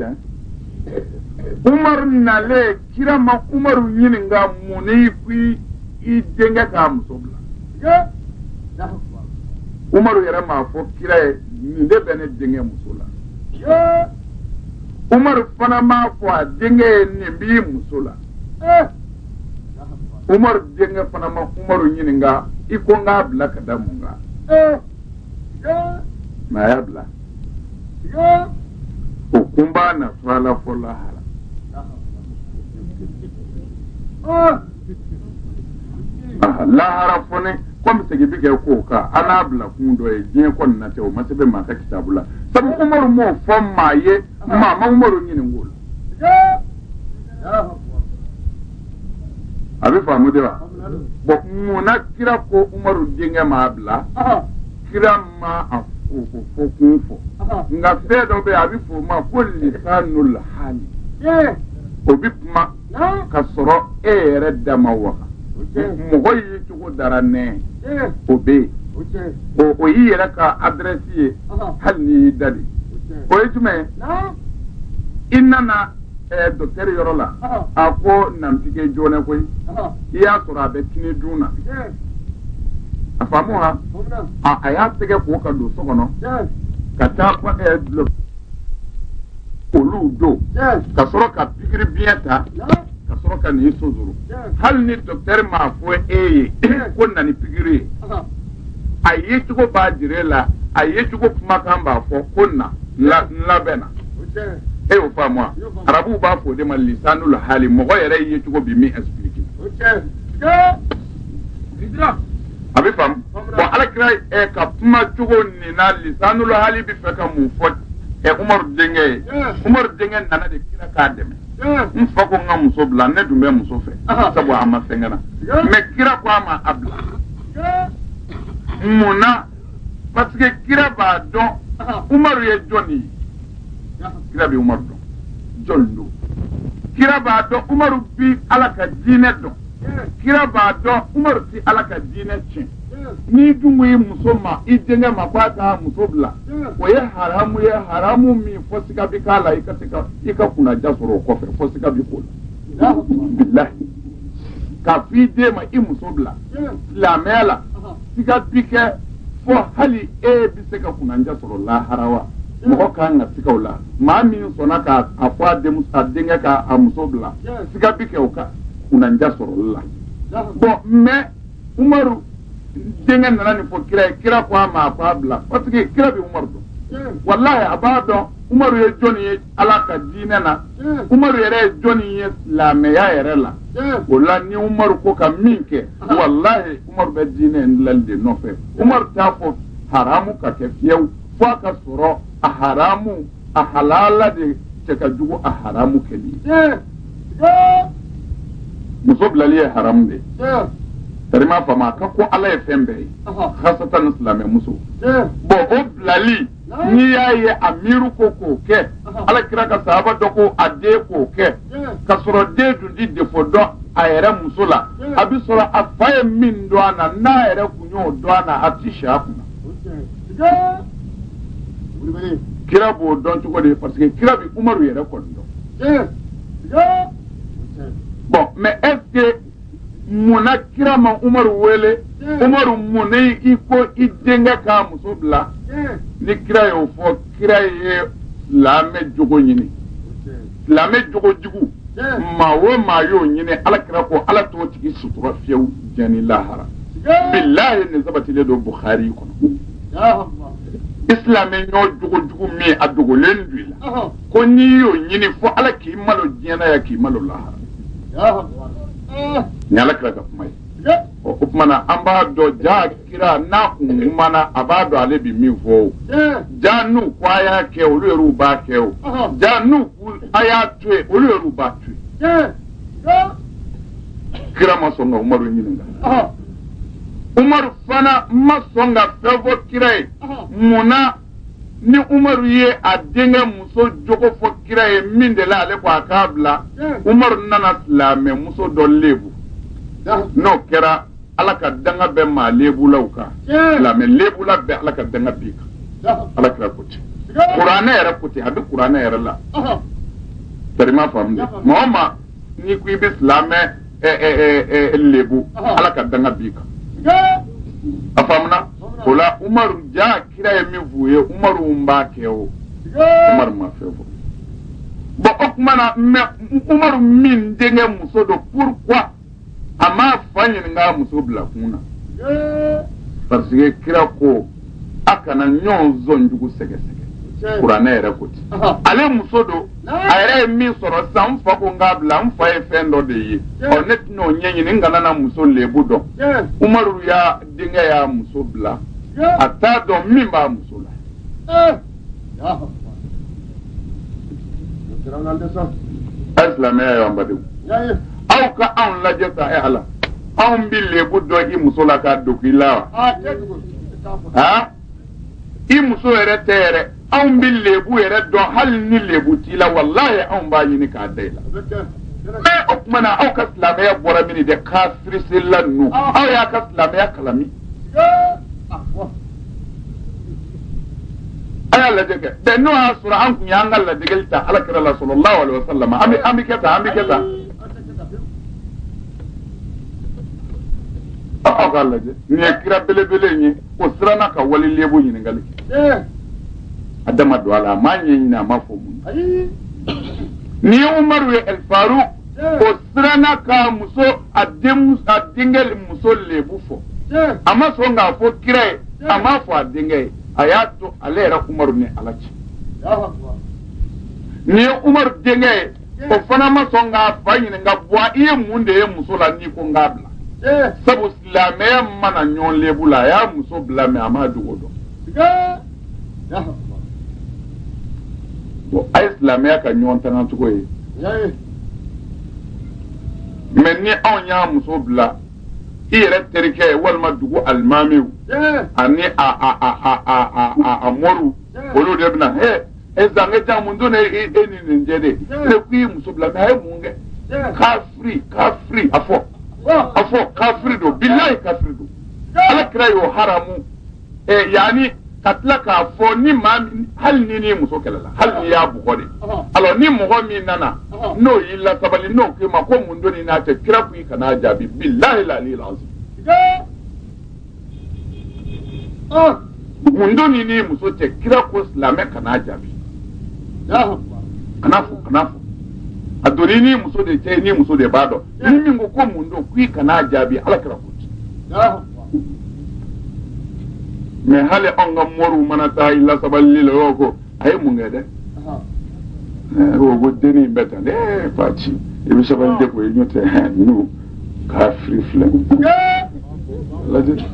Umar nale kira ma Umaru yininga muni fi I denga ka musobla Umaru yara ma fo kira nde bene denga musola Umar fana ma fo denga ni bi musola Umar denga fana ma Umaru yininga iko nga bla kadamunga ma ya bla o kumba na fala fo lahara lahara fone comme segi bige ko ka ana bla kundo e je kon na te o masebe ma ka kitabula sabu umaru mo fo maye ma umaru nyini ngol abi famu de ba bo muna kira ko umaru dinga ma bla kira ma afu fo kunfo nga fedo be abi fo ma ko lisanul hali obi kuma ka soro ere dama waka mɔgɔ yi cogo dara nɛ o bɛ yen o y'i yɛrɛ ka adresse ye hali n'i y'i da de o ye jumɛn ye i nana docteur yɔrɔ la a ko nampike joona koyi i y'a sɔrɔ a bɛ kini dun na a faamu wa a y'a tɛgɛ ko ka don so kɔnɔ ka taa olu don ka sɔrɔ ka pikiri biɲɛ ta ka sɔrɔ ka nin sozoro hali ni docteur m'a fɔ e ye ko na ni pikiri ye a ye cogo b'a jira la a ye cogo kumakan b'a fɔ ko na labɛn na e y'o faamu wa arabuw b'a fɔ o de ma lisanul hali mɔgɔ yɛrɛ ye cogo bi min expliquer a bɛ faamu bon alakira ka kuma cogo nin na lisanul hali bɛ fɛ ka mun fɔ umaru denkɛ ye umaru denkɛ nana de kira k'a dɛmɛ n fa ko n ka muso bila ne dun bɛ muso fɛ sabu a ma fɛnkɛ na mais kira ko a ma a bila mun na parce que kira b'a dɔn umaru ye jɔn ye kira bɛ umaru dɔn jɔn don kira b'a dɔn umaru bi ala ka diinɛ dɔn kira b'a dɔn umaru ti ala ka diinɛ tiɲɛ n'i dun ko i muso ma i denkɛ ma k'a ka muso bila o ye haramu min fo siga bi k'a la i ka kunnaja sɔrɔ o kɔfɛ fo siga bi k'o la bilahi k'a fɔ i den ma i muso bila silamɛya la siga bi kɛ fo hali e bɛ se ka kunnaja sɔrɔ lahara wa mɔgɔ kan ka siga o la maa min sɔnna k'a fɔ a denkɛ k'a muso bila siga bi kɛ o ka kunnaja sɔrɔ o la bon mais umaru denkɛ nana nin fɔ kira ye kira ko a ma a ko a bila parce que kira bɛ umaru dɔn walahi a b'a dɔn umaru ye jɔn ye ala ka diinɛ na umaru yɛrɛ ye jɔn ye silamɛya yɛrɛ la o la ni umaru ko ka min kɛ walahi umaru bɛ diinɛ in dilali de nɔfɛ umaru t'a fɔ haramu ka kɛ fiyewu fo a ka sɔrɔ a haramu a halala de cɛ ka jugu a haramu kɛli muso bilali ye haramu de tarima fama ka ko ala ye fɛn bɛɛ ye khasatan silamɛ muso bon o bilali n'i y'a ye a miiru ko k'o kɛ ala kira ka sahaba dɔ ko a den k'o kɛ ka sɔrɔ den dun di defo dɔn a yɛrɛ muso la a bi sɔrɔ a fa ye min dɔn a na n'a yɛrɛ kun y'o dɔn a na a ti si a kunna kira b'o dɔn cogo de parce que kira bi umaru yɛrɛ kɔni dɔn bon mais est ce que munna kira ma umaru wele umaru munna i ko i denkɛ k'a muso bila ni kira y'o fɔ kira ye silamɛ jogo ɲini silamɛ jogo jugu maa o maa y'o ɲini ala kira ko ala t'o tigi sutura fiyewu diɲɛ ni lahara bilahi nin sabatilen don bukhari kɔnɔ silamɛ ɲɔ jogo jugu min a dogolen don i la ko n'i y'o ɲini fo ala k'i malo diɲɛ na ya k'i malo lahara ni ala kira ka kuma ye o kuma na an b'a dɔn ja kira n'a kun kumana a b'a dɔn ale bi min fɔ o ja n'u ko a y'a kɛ olu yɛrɛw b'a kɛ o ja n'u ko a y'a to yen olu yɛrɛw b'a to yen kira ma sɔn ka umaru ɲininka umaru fana ma sɔn ka fɛn fɔ kira ye munna ni umaru ye a denkɛ muso jogo fɔ kira ye min de la ale ko a k'a bila umaru nana silamɛ muso dɔ lebu n'o kɛra ala ka danga bɛ maa lebulaw kan silamɛ lebula bɛ ala ka danga bi kan ala kira ko ten kuranɛ yɛrɛ ko ten a bɛ kuranɛ yɛrɛ la tarima faamu de maa o maa n'i ko i bɛ silamɛ lebu ala ka danga bi kan a faamuna o la umaru ja kira ye min f'u ye umaru b'a kɛ o umaru ma fɛn fɔ bon o tuma na mais umaru min denkɛ muso don pourquoi a m'a fa ɲininka a muso bila kun na parce que kira ko a kana ɲɔgɔn zɔn jugu sɛgɛsɛgɛ Kurane rekoti. Ale musodo ayre mi soro sam fa ko ngabla mfa e fendo de yi. Onet no nyenyi ngana na muso lebudo. Umaru ya dinga ya muso bla. Ata do mimba muso la. Islamia ya mbadu. Au ka an la jeta e ala. An bi lebudo i muso la ka dokila. Ha? I muso ere tere. An bi lebu ere don hal ni lebu tila wallahi an ba yini ka daila. O kuma na au ka Islamia bora mini de kafiri silanu. Au ya ka Islamia kalami. Aya la dege de no asura an kun ya ngalla degelta alakira la sallallahu alaihi wasallam ami keta galla je ni kira bele ni o sirana ka wali lebu ni ngali adama do ala manye ni na mafomu ni Umar we el Faruq o sirana ka muso adingel muso lebu fo ama so nga fo kira ama fo adingel ayato alera Umar ne alachi ni Umar denge o fana ma so nga fayin nga bua iye munde ye muso la ni ko ngabla sabu silame mana nyon lebula ya muso blame amadu godo bo islame ka nyon tanan tuko yi men ni on ya muso bla ire terike walma dugu almamiu ani a moru olu de bna ezange jamundo ne eni njede ne kwi musubla me munge kafri afo kafri do billahi kafri do ala krayo haramu yani katlaka afo ni ma hal ni muso kelala hal ni ya bugode alo ni mo mi nana no yilla sabali no ke ma ko mundo ni na te krapu kana jabi billahi la ilaha mundo ni muso te krapu islame kana jabi kanafu adoni ni muso de te ni muso de bado ni mingo ko mundo ku kana jabi ala krapu me hale onga moru manata illa sabali loko ay mungede o godeni beta faci e bi sabali de ko nyote nu kafri fle lade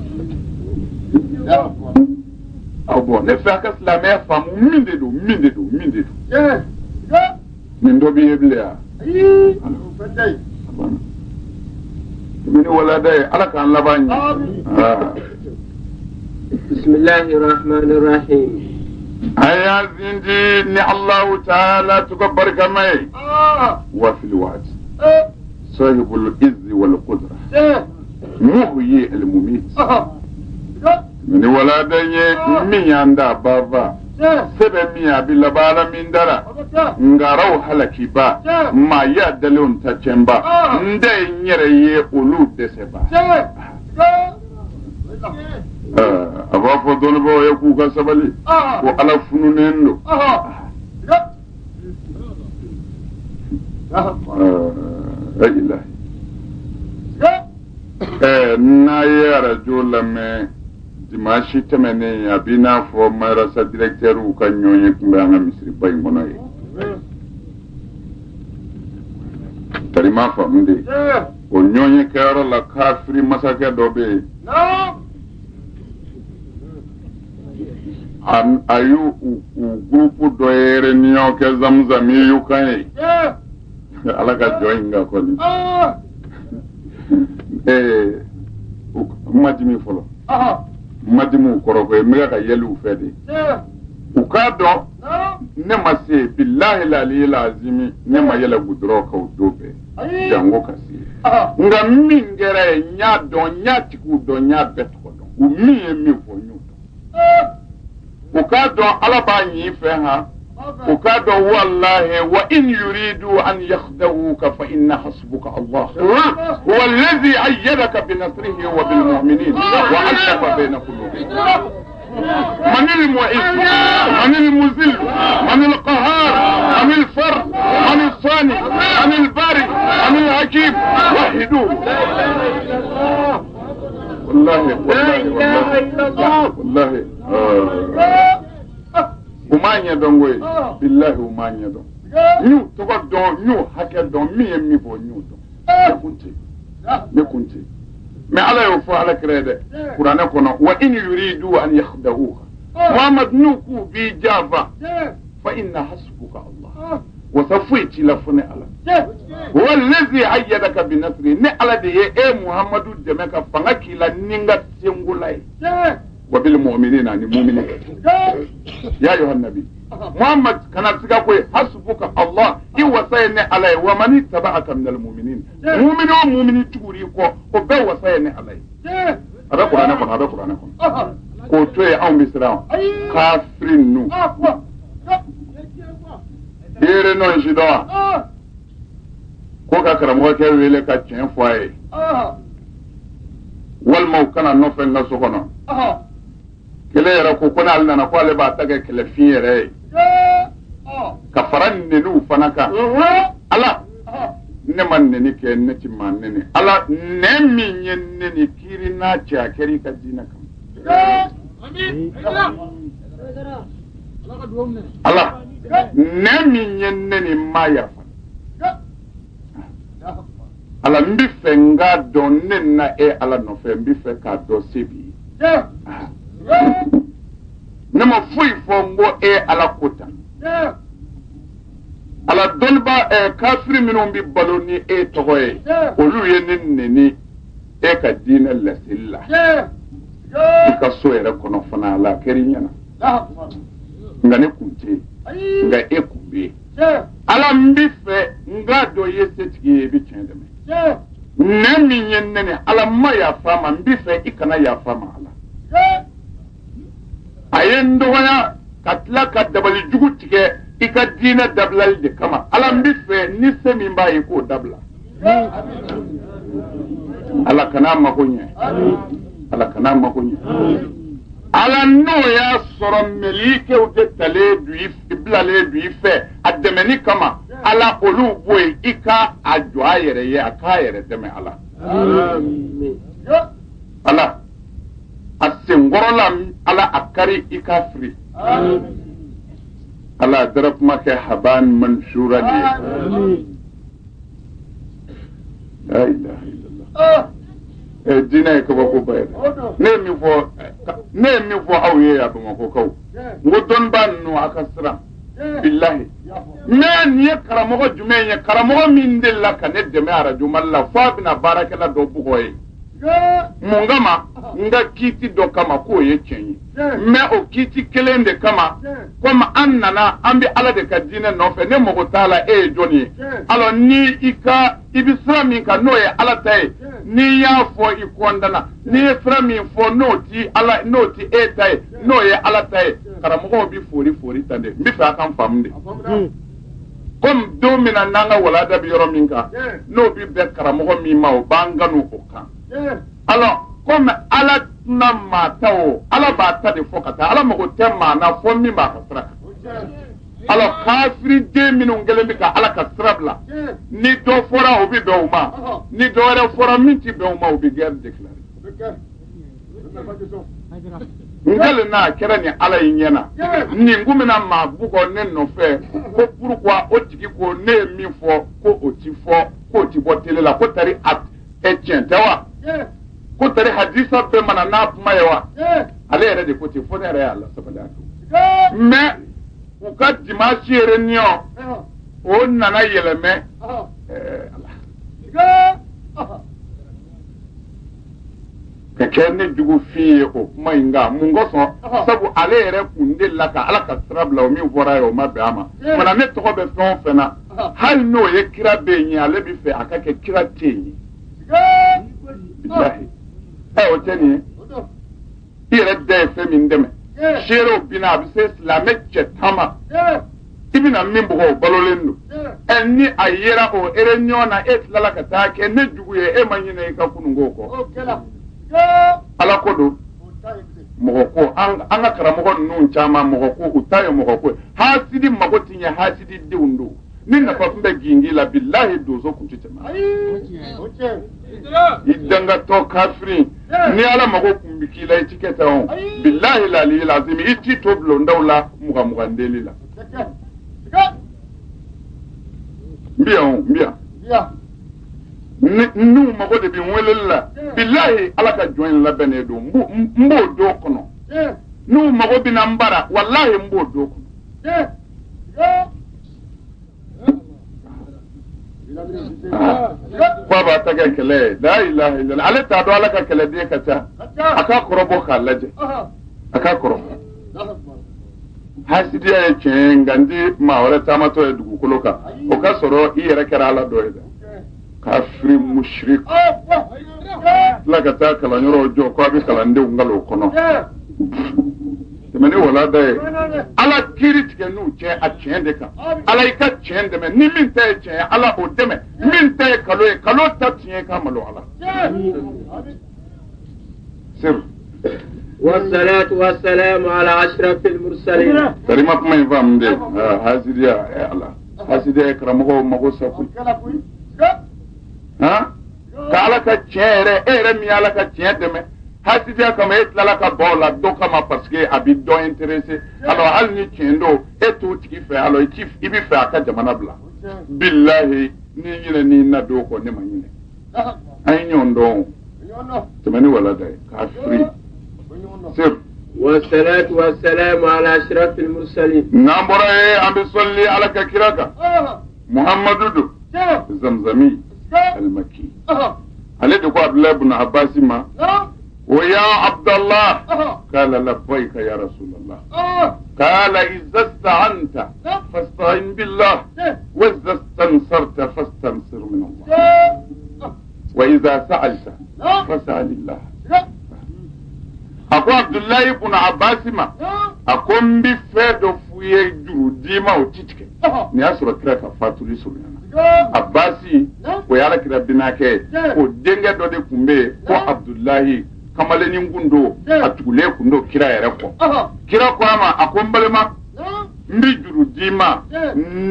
abo ne fa ka islamé famu minde do min do bi heblia fatay min wala day ala kan labani بسم الله الرحمن الرحيم هيا زندي ني الله تعالى تكبر كمي وفي الوعد صاحب العز والقدرة مهي المميت من ولادني من يندا بابا sebe mi abila bala min dara ngarau halaki ba ma ya dalon ta cemba nde nyere ye olu deseba aba fo dole bo ya ku ka sabali ko ala funu nendo ilahi na yara jola me dimashi temene ya bina fo marasa directeur u kan nyonye kumba nga misri bay mono yi tarima fa munde o nyonye karo la kafiri masaka dobe an ayu grupu doere niyo ke zamzami yu kan alaka joinga ko ni majimi folo majimu koroko e mega ka yelu fede ukado ne mase billahi la lazimi ne ma yela gudro ka udobe jango kasi nga mingere nya don nya tiku don nya betko don u mi e mi fo nyuto ukado alaba nyi fe ha ukado wallahi wa in yuridu an yakhdawuka fa inna hasbuka Allah huwa alladhi ayyadaka bi nasrihi wa bil mu'minin wa alafa bayna qulubihim من المعز من المذل من القهار من الفرد من الصانع من البارئ من العجيب وحدوه والله umanya dongo billahi umanya don ñu to ko don ñu hakke don mi en mi fo ñu don me kunti mais ala yo fo ala krede qur'ana kono wa in yuridu an yakhda'uka muhammad nuku bi java fa inna hasbuka allah wa safiti lafuna ala huwa allazi ayyadaka bi nasri ni ala de e muhammadu demeka fanga kila ninga singulai wa bil mu'minina ni mu'minin ya ayuha nabi muhammad kana siga ko hasbuka allah iwasayne alai wa man tabaka min al mu'minin mu'minu wa mu'mini turi ko be wasayne alai ada qur'ana ko to e an misra kafirin nu ere non jidoa ko ka karamo ke wele ka chen foye wal mau kana no fen na sokono kele yara ko kona alna na ko ale ba taga kele fiere ka faran ne nu fanaka ala ne man ne ni ke ne ti man ne ala ne mi nyen ne ni kiri na cha keri ka dina kam amin ala ne mi nyen ne ni maya ala mbi fe nga don ne na ala no fe mbi fe ka do sebi ne ma fui fombo ala kota ala dolba kafiri minun bi baloni togoye olu ye ni ka dina la silla ka so yere kono fana ala keri nyana nga ne kunte nga kumbe ala mbi fe nga do ye setigi bi chendeme ne mi nyenne ala ma ya fama mbi fe ikana ya fama ala ayendo ya katla ka dabali jugu tike ika dina dablal de kama ala mbi fe ni se mi mbaye ko dabla ala kana makonya ala kana makonya ala no ya soro melike o de tale du iblale du ife ademeni kama ala olu boy ika ajo ayere ye aka yere deme ala amen ala asengorola ala akari ika free amen ala darab make haban manshura ni amen la ilaha illallah dina ko ko bayre ne mi fo awye ya ba ko kaw ngodon ban no akasra billahi men ye karamo jumenye karamo min della kan de me ara jumalla fa bina barakala do bugoy mungama nga kiti do kama ko ye chenyi me o kiti kelende kama koma annana ambi ala de kadina no fe ne mo tala joni alo ni ika ibisra min ka no ye ala tay ni ya fo ikondana ni isra min fo noti ala noti tay no ye ala tay karamo bi fori tande mi fa kan famde comme domina nanga wala da bi yoro min ka no bi be karamo mi ma o banganu o kan alors comme ala na matao ala bata de fokata ala mo temma na fommi ma kasra alors kafiri de minun gelembi ka ala kasrabla ni do fora obi be uma ni do re fora minti be uma obi guerre déclarée ngale na kera ni ala yinyana ni ngumina ma bugo ne no fe ko pourquoi o tiki ko ne mi fo ko o ti fo ko ti botele la ko tari at etien tawa ko tari hadisa be mana na mayawa ale yere de ko ti fo ne re Allah subhanahu mais u ka dimanche yere nio o nana yeleme Allah kekene jugu fiye o kuma inga mungo so sabu ale yere kunde laka ala ka trabla o mi vora yo mabe ama mana ne to be fon fena hal no ye kira be nyi ale bi fe akake kira tenyi billahi o teni ire de fe min deme shero bina bi se islamic chetama ibina min bugo balolendo enni ayera o ere nyona etlala ka ta ke ne jugu ye manyine ka kunungo ko ala kodo mogo ko an ka karamɔgɔ ninnu caman mogo ko u ta ye mogo ko hasidi mago ti ɲɛ hasidi denw do ni na fa fumbe gingi la billahi dozo kuntitema idanga to kafiri ni ala mago kumbiki la etiketa on billahi la li lazimi iti to blondawla muga ndelila mbia nu mago de bi welela billahi ala ka join la benedo mbo do kono nu mago bi nambara wallahi mbo do kono baba ta ga kele la ilaha illa ala ta do ala ka kele de kacha aka korobo khalaje aka korobo hasidi ya chenga ndi ma wala tamato ya dugu koloka o ka soro iyere kera ala do ida kafiri mushrik la ka ta kala nyoro jo ko abi kala nde ngalo kono temene wala dai ala kiri tike nu che a chende ka ala ika chende me ni min te che ala o deme min te kalo ta tiye ka malo ala sir والصلاة والسلام على أشرف المرسلين. كلمة ما يفهم ده هازيديا يا الله هازيديا كرامه مغو سافي ها كالا كتشيرة إيرمي على كتشيرة هازيديا كم إتلا كبولا دوكا ما باسكي أبي دو إنترسي ألو هل نيجندو إتو تكيفة ألو يكيف إبي فاكا جمانا بلا بالله نيجي نينا دوكو نما نيجي أين يوندو تمني ولا ده كافري سر والصلاة والسلام على أشرف المرسلين. نعم أم بيصلي على كراكا محمد دو زمزمي المكي عليه دكوا عبد الله بن عباس ما ويا عبد الله قال لبيك يا رسول الله قال إذا استعنت فاستعن بالله وإذا استنصرت فاستنصر من الله وإذا سألت فسأل الله ako Abdullahi ibn Abbas ma akom bi fedo fuye juru dima o titike ni asura kira ka faturi surina Abbasi ko yala kira binake ko denga do de kumbe ko Abdullahi kamale ni ngundo atule kundo kira yere ko kira ko ama akom balema mbi juru dima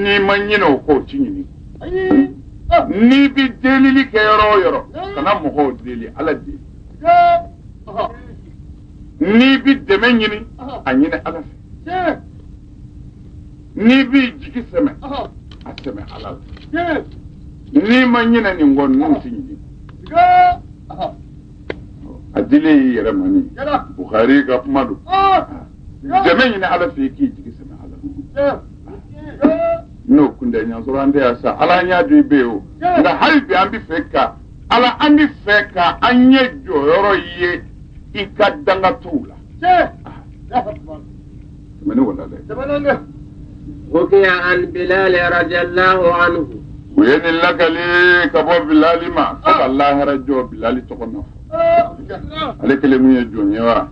ni manyino ko tinyini ni bi delili ke yoro kana mo ho deli ala di ni bi deme nyini a nyini ala fe ni bi jigi seme a seme ala ni ma nyina ni ngon nun ti nyini adile yere mani Bukhari ga madu deme nyini ala fe ki jigi seme ala no kunda nya so ande ya sa ala nya du beo nda halbi ambi feka ala ambi feka anye joro ye ikadanga tula من ولا لا وكي عن بلال رضي الله عنه وين لك لي كبو بلال ما قال الله رجو بلال تقنا عليك لم يجون يوا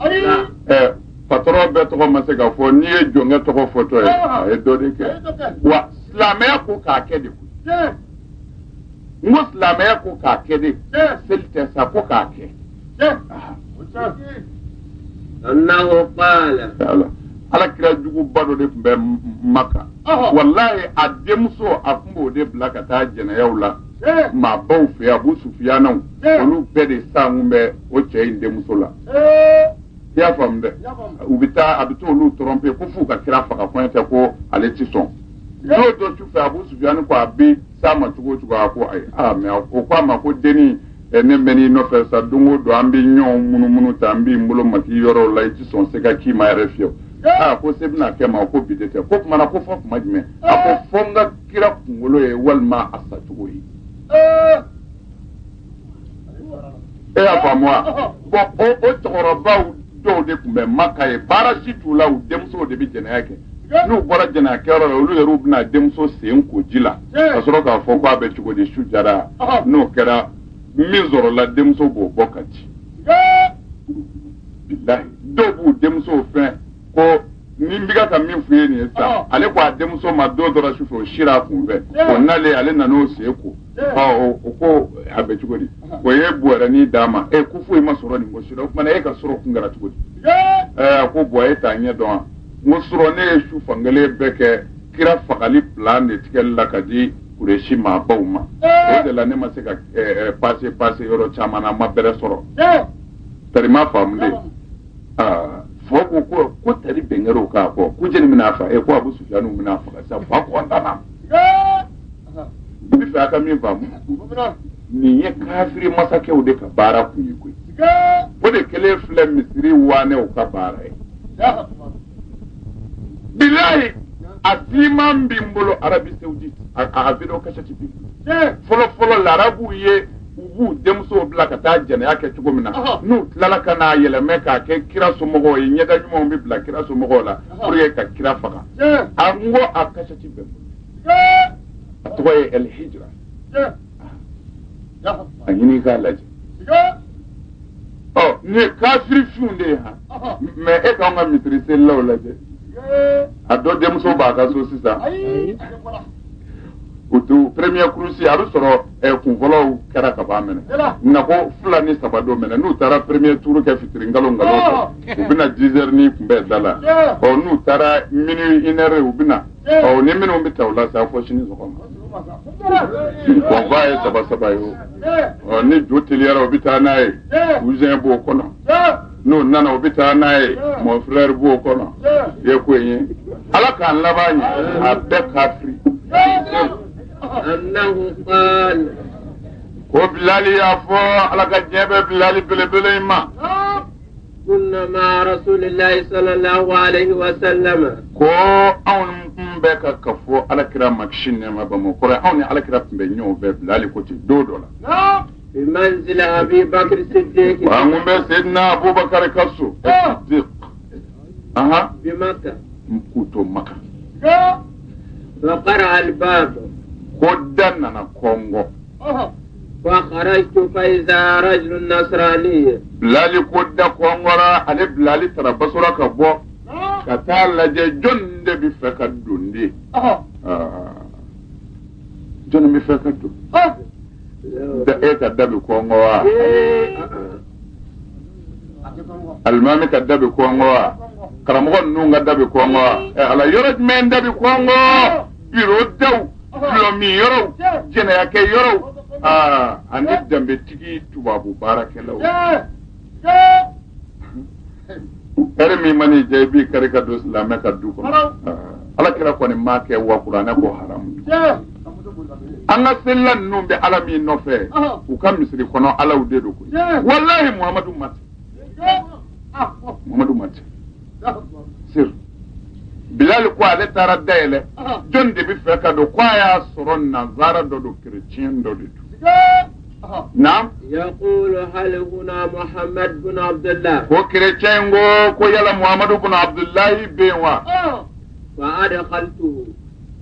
patron beto ko masega fo ni jonga to ko photo e do de ke wa islamé ko ka kede ku muslimé ko ka kede selte sa ko ka ke أنه قال ala kira jugu bado de be maka wallahi ademso afumbo de blaka ta jena yawla ma baw fe Abu Sufyan olu be de sangumbe o che indemso la ya famde ubita abito olu tromper ko fu ka kira faka pointe ko ale ti son do tu fe Abu Sufyan ko abi sama tugo ko ai me ko kwa ma ko deni ene meni no fe sa dungo do ambi nyon munu tambi mbulo mati yoro la ti son se ka ki ma refio ko sebna kema ko bidete ko mana ko fof majme ko fonga kira ngolo e walma asa tugoyi apa moi bo o toroba do de kumbe makaye parasitu la u demso de bi jena yake no bora jena kero olu yeru na demso se nko jila asoro ka fo ko abe tugo de shujara no kera mizoro la demso bo bokati billahi dobu demso fe ko ni mbiga ka min fuye ni sa ale ko demso ma do dora shufo shira kunve ko nale ale na no se ko ko abe tugodi ko ye buara ni dama ku fuye masoro ni ngosiro mana e ka soro kungara tugodi ko boye ta nye don ngosoro ne shufa ngale beke kira fagali plan de tigɛli la ka di kureshi maabaw ma o de la ne ma se ka passe yɔrɔ caman na ma bɛrɛ sɔrɔ tari ma faamu de fɔ ko tari bɛnkɛrɛw k'a fɔ ko jeli bɛna fa ko Abu Sufyanu bɛna faga sa fa kɔntana i bɛ fɛ a ka min faamu nin ye kafiri masakɛw de ka baara kun ye koyi o de kɛlen filɛ misiri waanɛw ka baara ye bilahi a siman bi n bolo Arabi Saoudite a video cassette bi fɔlɔ fɔlɔ l'arabu ye u b'u denmusow bila ka taa jɛnɛya kɛ cogo min na n'u tilala ka n'a yɛlɛmɛ k'a kɛ kira somɔgɔw ye ɲɛda ɲumanw bi bila kira somɔgɔw la pour que ka kira faga a n ko a cassette bɛ a tɔgɔ ye El Hijra a ɲini k'a lajɛ nin ye kafiri fiw de ye ha mais e k'anw ka misiri selilaw lajɛ a dɔ denmuso b'a ka so sisan o to premier cruise a bɛ sɔrɔ kunfɔlɔw kɛra ka ban minɛ nako 2 ni 3 don minɛ n'u taara premier tour kɛ fitiri nkalon u bɛna 10 heures ni kunbɛn da la n'u taara minuit 1 heure u bɛna ni minnu bɛ ta o la sa fɔ sini sɔgɔma kɔnfa ye 3 ye o ni jo teliyara o bɛ taa n'a ye cousin b'o kɔnɔ n'o nana o bɛ taa n'a ye mon frère b'o kɔnɔ i ye ko in ye ala k'an laban ye a bɛɛ kafiri أنه قال وبلالي يا فو على كجيبه بلالي بلبلي ما كنا مع رسول الله صلى الله عليه وسلم كو اون مبك كفو على كرام مكشين ما بمو كره اون على كرام بنيو بلالي كوتي دودولا بمنزل ابي بكر الصديق وان سيدنا ابو بكر كسو الصديق بمكة مكوتو مكة فقرع الباب قدنا كونغو فخرجت فإذا رجل نصراني بلالي قد كونغورا علي بلالي ترى بصرا كبو كتالا جند بفك الدندي جند بفك الدندي ده ايه كدب كونغوا المامي كدب كونغوا كرامغون نونغا دب كونغوا على يرد من دب كونغوا يرودو فلومي يرو جنيا كي يرو ani dambe tigi tubabu barakɛlaw ere min mani jaabi kare ka do silamɛ ka du kɔnɔ ala kira kɔni ma kɛ wa kuranɛ ko haramu an ka selila ninnu bɛ ala min nɔfɛ u ka misiri kɔnɔ alaw de do koyi wallahi muhamadu mati sir bilal ko ale taara dayɛlɛ jɔn de bɛ fɛ ka don ko a y'a sɔrɔ nazara dɔ do kerecɛn dɔ de do نعم يقول هل هنا محمد بن عبد الله وكريتشينغو كويلا محمد بن عبد الله بيوا فأدخلته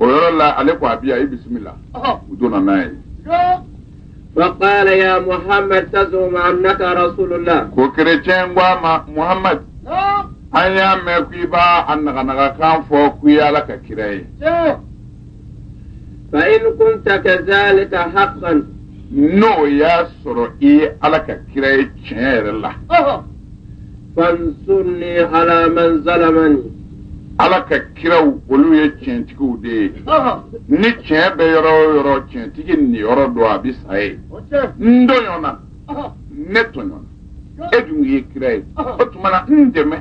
ويرى الله عليكم أبي بسم الله ودون ناي فقال يا محمد تزعم أنك رسول الله وكريتشينغو محمد أيا مكيبا أنك نغاكام فوقيا لك كراي فإن كنت كذلك حقا no ya sɔrɔ i ye ala ka kira ye tiɲɛ yɛrɛ la fansurni ala man zalamani ala ka kiraw olu ye tiɲɛtigiw de ye ni tiɲɛ bɛ yɔrɔ o yɔrɔ tiɲɛtigi niyɔrɔ don a bɛ sa ye n dɔɲɔna ne tɔɲɔna e dun ye kira ye o tuma na n dɛmɛ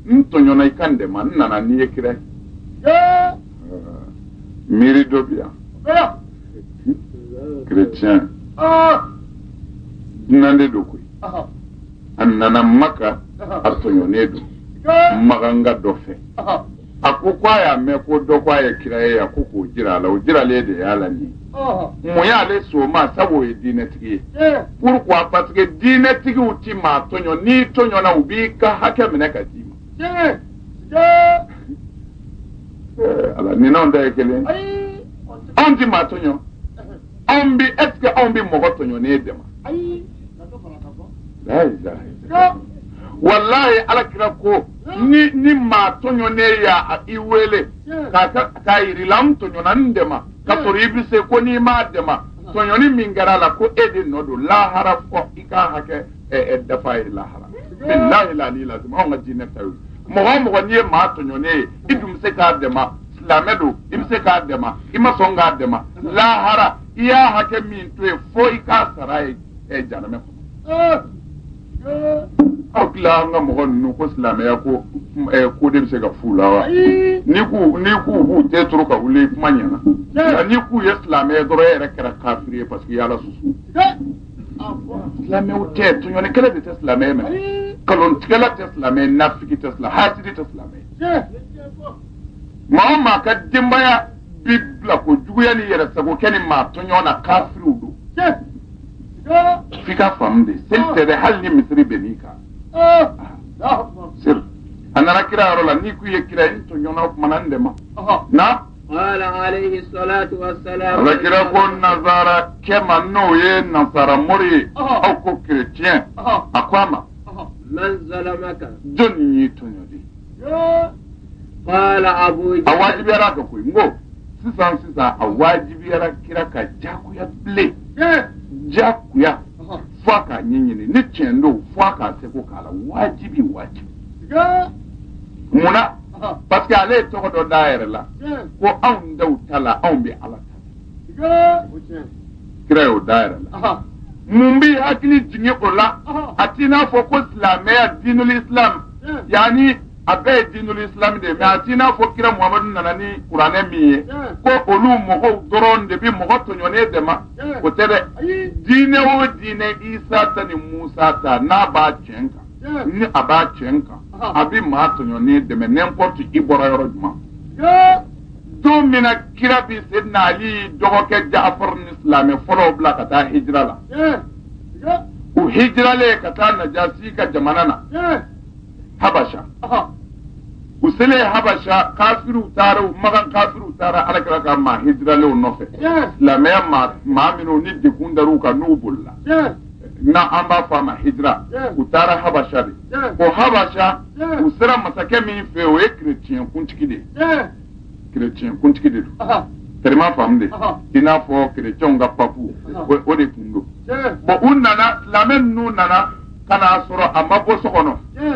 n tɔɲɔna i ka n dɛmɛ n nana n'i ye kira ye miiri dɔ bi yan chrétien nande do koy an nana maka a toɲɔnen do maganga dɔ fɛ a ko ko a y'a mɛn ko dɔ ko a ye kira ye a ko k'o jira a la o jiralen de y'a la nin mun y'ale soma sabu o ye diinɛtigi ye pourquoi parce que diinɛtigiw ti maa tɔɲɔ n'i tɔɲɔna u b'i ka hakɛ minɛ ka d'i ma ala nin n'anw ta ye kelen anw ti maa tɔɲɔ anw bi est ce que anw bi mɔgɔ tɔɲɔnen dɛmɛ wallahi ala kira ko ni maa tɔɲɔnen y'a i wele k'a yirila n tɔɲɔna n dɛmɛ ka sɔrɔ i bi se ko n'i m'a dɛmɛ tɔɲɔni min kɛra a la ko e de nɔ don lahara fɔ i ka hakɛ dafa ye lahara billahi la ilaha illa anw ka diinɛ ta ye mɔgɔ o mɔgɔ n'i ye maa tɔɲɔnen ye i dun bɛ se k'a dɛmɛ silamɛ don i bɛ se k'a dɛmɛ i ma sɔn k'a dɛmɛ lahara i y'a hakɛ min to yen fo i k'a sara ye jahanama kɔnɔ. aw tila an ka mɔgɔ ninnu ko silamɛya ko de bɛ se ka f'u la wa n'i k'u b'u tɛ turu ka wuli kuma ɲɛna nka n'i k'u ye silamɛya dɔrɔn e yɛrɛ kɛra kafiri ye parce que i y'ala susu. silamɛw tɛ tɔɲɔlikɛla de tɛ silamɛya minɛ kalontigɛla tɛ silamɛya nafiki tɛ silamɛya hasidi tɛ silamɛya. maa o maa ka denbaya bi bila ko juguya ni yɛrɛ sago kɛ ni maa tɔɲɔ na kafiriw don. f'i ka faamu de seli tɛ dɛ hali ni misiri bɛ n'i kan. sir a nana kira yɔrɔ la n'i k'u ye kira ye n tɔɲɔna o kumana n dɛmɛ. na. قال عليه الصلاة والسلام alakira ko nazara kɛma n'o ye nasara mori ye aw ko kerecɛn a ko a ma من ظلمك jɔnni y'i tɔɲɔli. قال أبو a جهل wajibiyara ka koyi n ko sisan a wajibiyara kira ka jagoya bilen jagoya fo a k'a ɲɛɲini ni tiɲɛ don fo a k'a seko k'a la wajibi munna parce que ale ye tɔgɔ dɔ d'a yɛrɛ la ko anw daw ta la anw bɛ ala ta la kira y'o d'a yɛrɛ la mun b'i hakili jigin o la a t'i n'a fɔ ko silamɛya diinul islam yanni a bɛɛ ye diinul islam de ye mais a t'i n'a fɔ kira muhamadu nana ni kuranɛ min ye ko olu mɔgɔw dɔrɔn de bɛ mɔgɔ tɔɲɔnen dɛmɛ o tɛ dɛ diinɛ o diinɛ isa ta ni musa ta n'a b'a tiɲɛ kan ni a b'a tiɲɛ kan a bɛ maa tɔɲɔnen dɛmɛ n'importe i bɔra yɔrɔ jumɛn. don min na kira bi sedina ali dɔgɔkɛ jafar ni silamɛ fɔlɔw bila ka taa hijira la u hijiralen ka taa najasi ka jamana na habasha u selen habasha kafiriw taara u magan kafiriw taara alakira ka maa hijiralenw nɔfɛ silamɛya maa minnu ni dekun dar'u kan n'u bolila na an b'a fɔ a ma hijira u taara habasha de o habasha u sera masakɛ min fɛ o ye kerecɛn kuntigi de ye kerecɛn kuntigi de don tɛrima faamu de i n'a fɔ kerecɛnw ka papu o de tun don bon u nana silamɛ ninnu nana ka n'a sɔrɔ a ma bɔ so kɔnɔ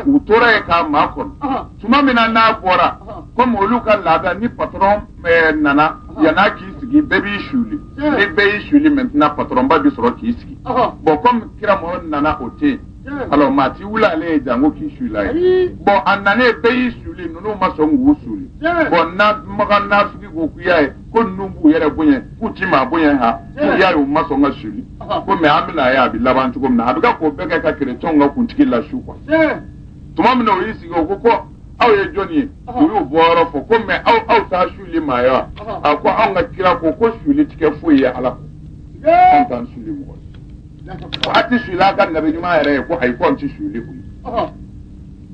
u tora yen k'a maa kɔnɔ tuma min na n'a bɔra komi olu ka laada ni patron nana yan'a k'i sigi bɛɛ b'i suuli ni bɛɛ y'i suuli maintenant patron ba bi sɔrɔ k'i sigi bon komi kira mɔgɔ nana o tɛ yen alors maa ti wuli ale ye janko k'i suula ye bon a nanen bɛɛ y'i suuli ninnu ma sɔn k'u suuli bon na magan nafigi ko k'u y'a ye ko ninnu b'u yɛrɛ bonya k'u ti maa bonya ha k'u y'a ye u ma sɔn ka suuli ko mais an bɛna ye a bɛ laban cogo min na a bɛ ka k'o bɛɛ kɛ ka kerecɛnw ka kuntigi lasu quoi tuma min na o y'i sigi o ko aw ye jɔnni ye u y'u bɔ yɔrɔ fɔ ko mais aw t'a suuli maa ye wa a ko anw ka kira ko suuli ti kɛ foyi ye ala ko anw t'an suuli mɔgɔ ye a ti suuli a ka nabi ɲuman yɛrɛ ye ko ayi ko an ti suuli o ye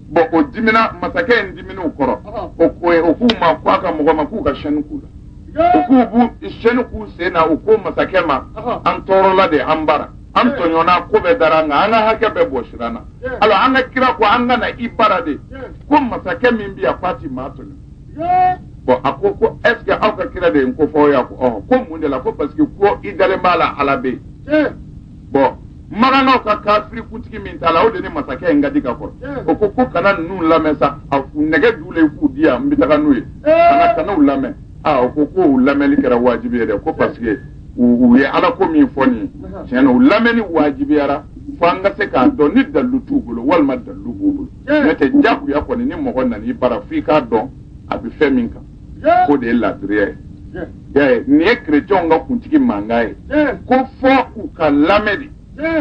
bon o dimina masakɛ in dimina u kɔrɔ o k'u ma ko a ka mɔgɔ ma k'u ka chaîne k'u la u k'u bu chaîne k'u sen na u ko masakɛ ma an tɔɔrɔla de an bara an tɔɲɔna ko bɛɛ dara nka an ka hakɛ bɛɛ bɔsira na alors an ka kira ko an ka na i bara de ko masakɛ min bɛ yan k'a ti maa tɔɲɔ bon a ko est ce que aw ka kira de ye n ko fɔ aw ye ko mun de la ko parce que ko i dalen b'a la ala bɛ yen bon maganaw ka kafiri kuntigi min t'a la o de ni masakɛ in ka di ka kɔrɔ o ko kana ninnu lamɛn sa nɛgɛ d'u la i k'u di yan n bɛ taga n'u ye kana u lamɛn o ko k'u lamɛnni kɛra wajibi ye dɛ ko parce que u ye ala ko min fɔ nin ye tiɲɛ na u lamɛnni wajibiyara fo an ka se k'a dɔn ni dalilu t'u bolo walima dalilu b'u bolo n'o tɛ jagoya kɔni ni mɔgɔ nana i bara f'i k'a dɔn a bɛ fɛn min kan k'o de ye laadiriya ye y'a ye nin ye kerecɛnw ka kuntigi mankan ye ko fɔ u ka lamɛn de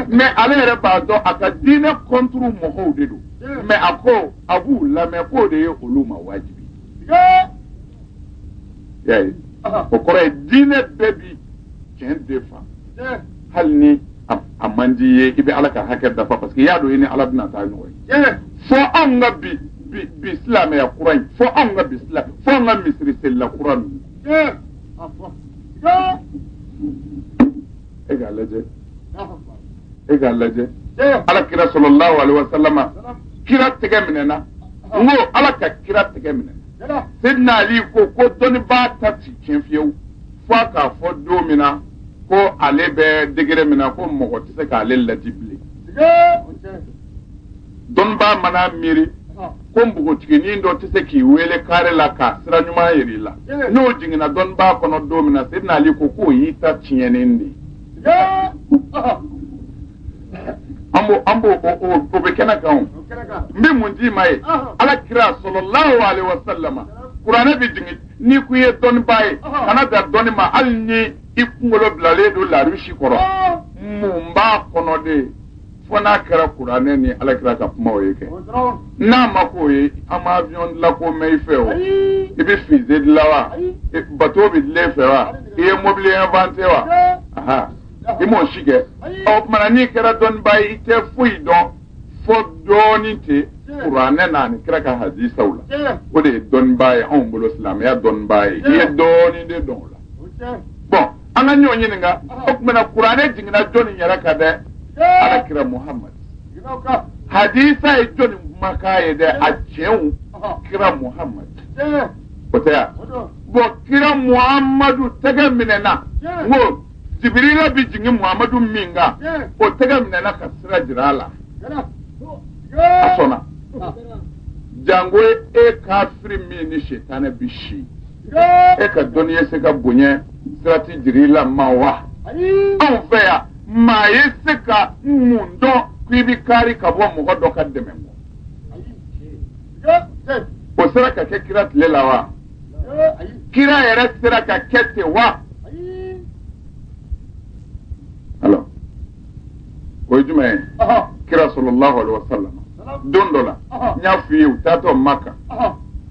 mais ale yɛrɛ b'a dɔn a ka diinɛ kɔnturu mɔgɔw de don mais a ko a b'u lamɛn k'o de ye olu ma wajibi y'a ye o kɔrɔ ye diinɛ bɛɛ bi tiɲɛ de fa hali ni a man di ye i bɛ ala ka hakɛ dafa parce que i y'a dɔn i ni ala bɛna taa ɲɔgɔn ye fo anw ka bi silamɛya kura in fo anw ka bi silamɛ fo anw ka misiri selila kura ninnu e k'a lajɛ e k'a lajɛ ala kira sɔlɔlahu alaihi wa salama kira tɛgɛ minɛna n ko ala ka kira tɛgɛ minɛ sedina ali ko dɔnnibaa ta ti tiɲɛ fiyewu fo a k'a fɔ don min na ko ale bɛ degere min na ko mɔgɔ tɛ se k'ale ladi bilen dɔnnibaa mana miiri ko nbugotigi do tise k'i wele kare la ka sira ɲuman yiri la n'o jiginna dɔnnibaa kɔnɔ don min na Seydina Ali ko k'o y'i ta tiɲɛnen de an b'o o bɛ kɛnɛ kan n bɛ mun d'i ma ye Ala kira sallallahu alaihi wasallam kuranɛ bɛ jigin ni ko i ye dɔnnibaa ye kana dan dɔnni ma hali ni i kunkolo bilalen don larusi kɔrɔ mun b'a kɔnɔ de fo n'a kɛra kuranɛ ni Ala kira ka kumaw ye kɛ n'a ma k'o ye an ma avion dilan ko mɛn i fɛ o i bɛ fusée dilan wa bateau bɛ dilan i fɛ wa i ye mobili inventé wa aha i m'o si kɛ ɔ kumana n'i kɛra dɔnnibaa ye i tɛ foyi dɔn fo dɔɔnin tɛ kuranɛ n'a ni kira ka hadisaw la o de ye dɔnnibaa ye anw bolo silamɛya dɔnnibaa ye i ye dɔɔnin de dɔn o la bon an ka ɲɔgɔn ɲininka o kumana kuranɛ jiginna jɔnni yɛrɛ kan dɛ Ala kira Muhammad hadisa ye jɔnni kumakan ye dɛ a tiɲɛw kira Muhammad o tɛ ya bon kira Muhammadu tɛgɛ minɛna n ko Jibirila bi jigin Muhammadu min kan o tɛgɛ minɛna ka sira jira a la a sɔnna jango e kafiri min ni shetane bi si e ka dɔnni ye se ka bonya sirati Jibirila ma wa anw fɛ yan maa ye se ka mun dɔn k'i bi kari ka bɔ mɔgɔ dɔ ka dɛmɛ kɔ o sera ka kɛ kira tile la wa kira yɛrɛ sera ka kɛ ten wa alors o ye jumɛn ye kira sallallahu alaihi wasallam don dɔ la n y'a f'i ye u taatɔ Maka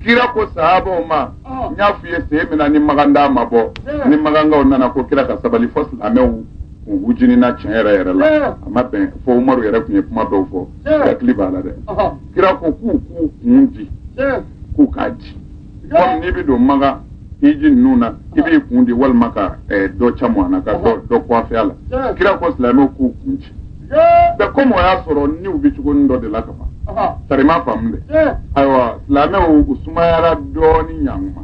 kira ko sahabaw ma n y'a f'i ye sen min na ni maganda ma bɔ ni magangaw nana ko kira ka sabali fɔ silamɛw u jinina tiɲɛ yɛrɛ la a ma bɛn fo Umaru yɛrɛ tun ye kuma dɔw fɔ hakili b'a la dɛ kira ko k'u kun di k'u k'a di comme n'i bɛ don Maka hiji ninnu na i b'i kun di walima ka dɔ caman na ka dɔ kɔfɛ a la kira ko silamɛw k'u kun di bɛɛ comme o y'a sɔrɔ niw bɛ cogonin dɔ de la ka ban sari ma faamu dɛ ayiwa silamɛw u sumayara dɔɔnin ɲan ma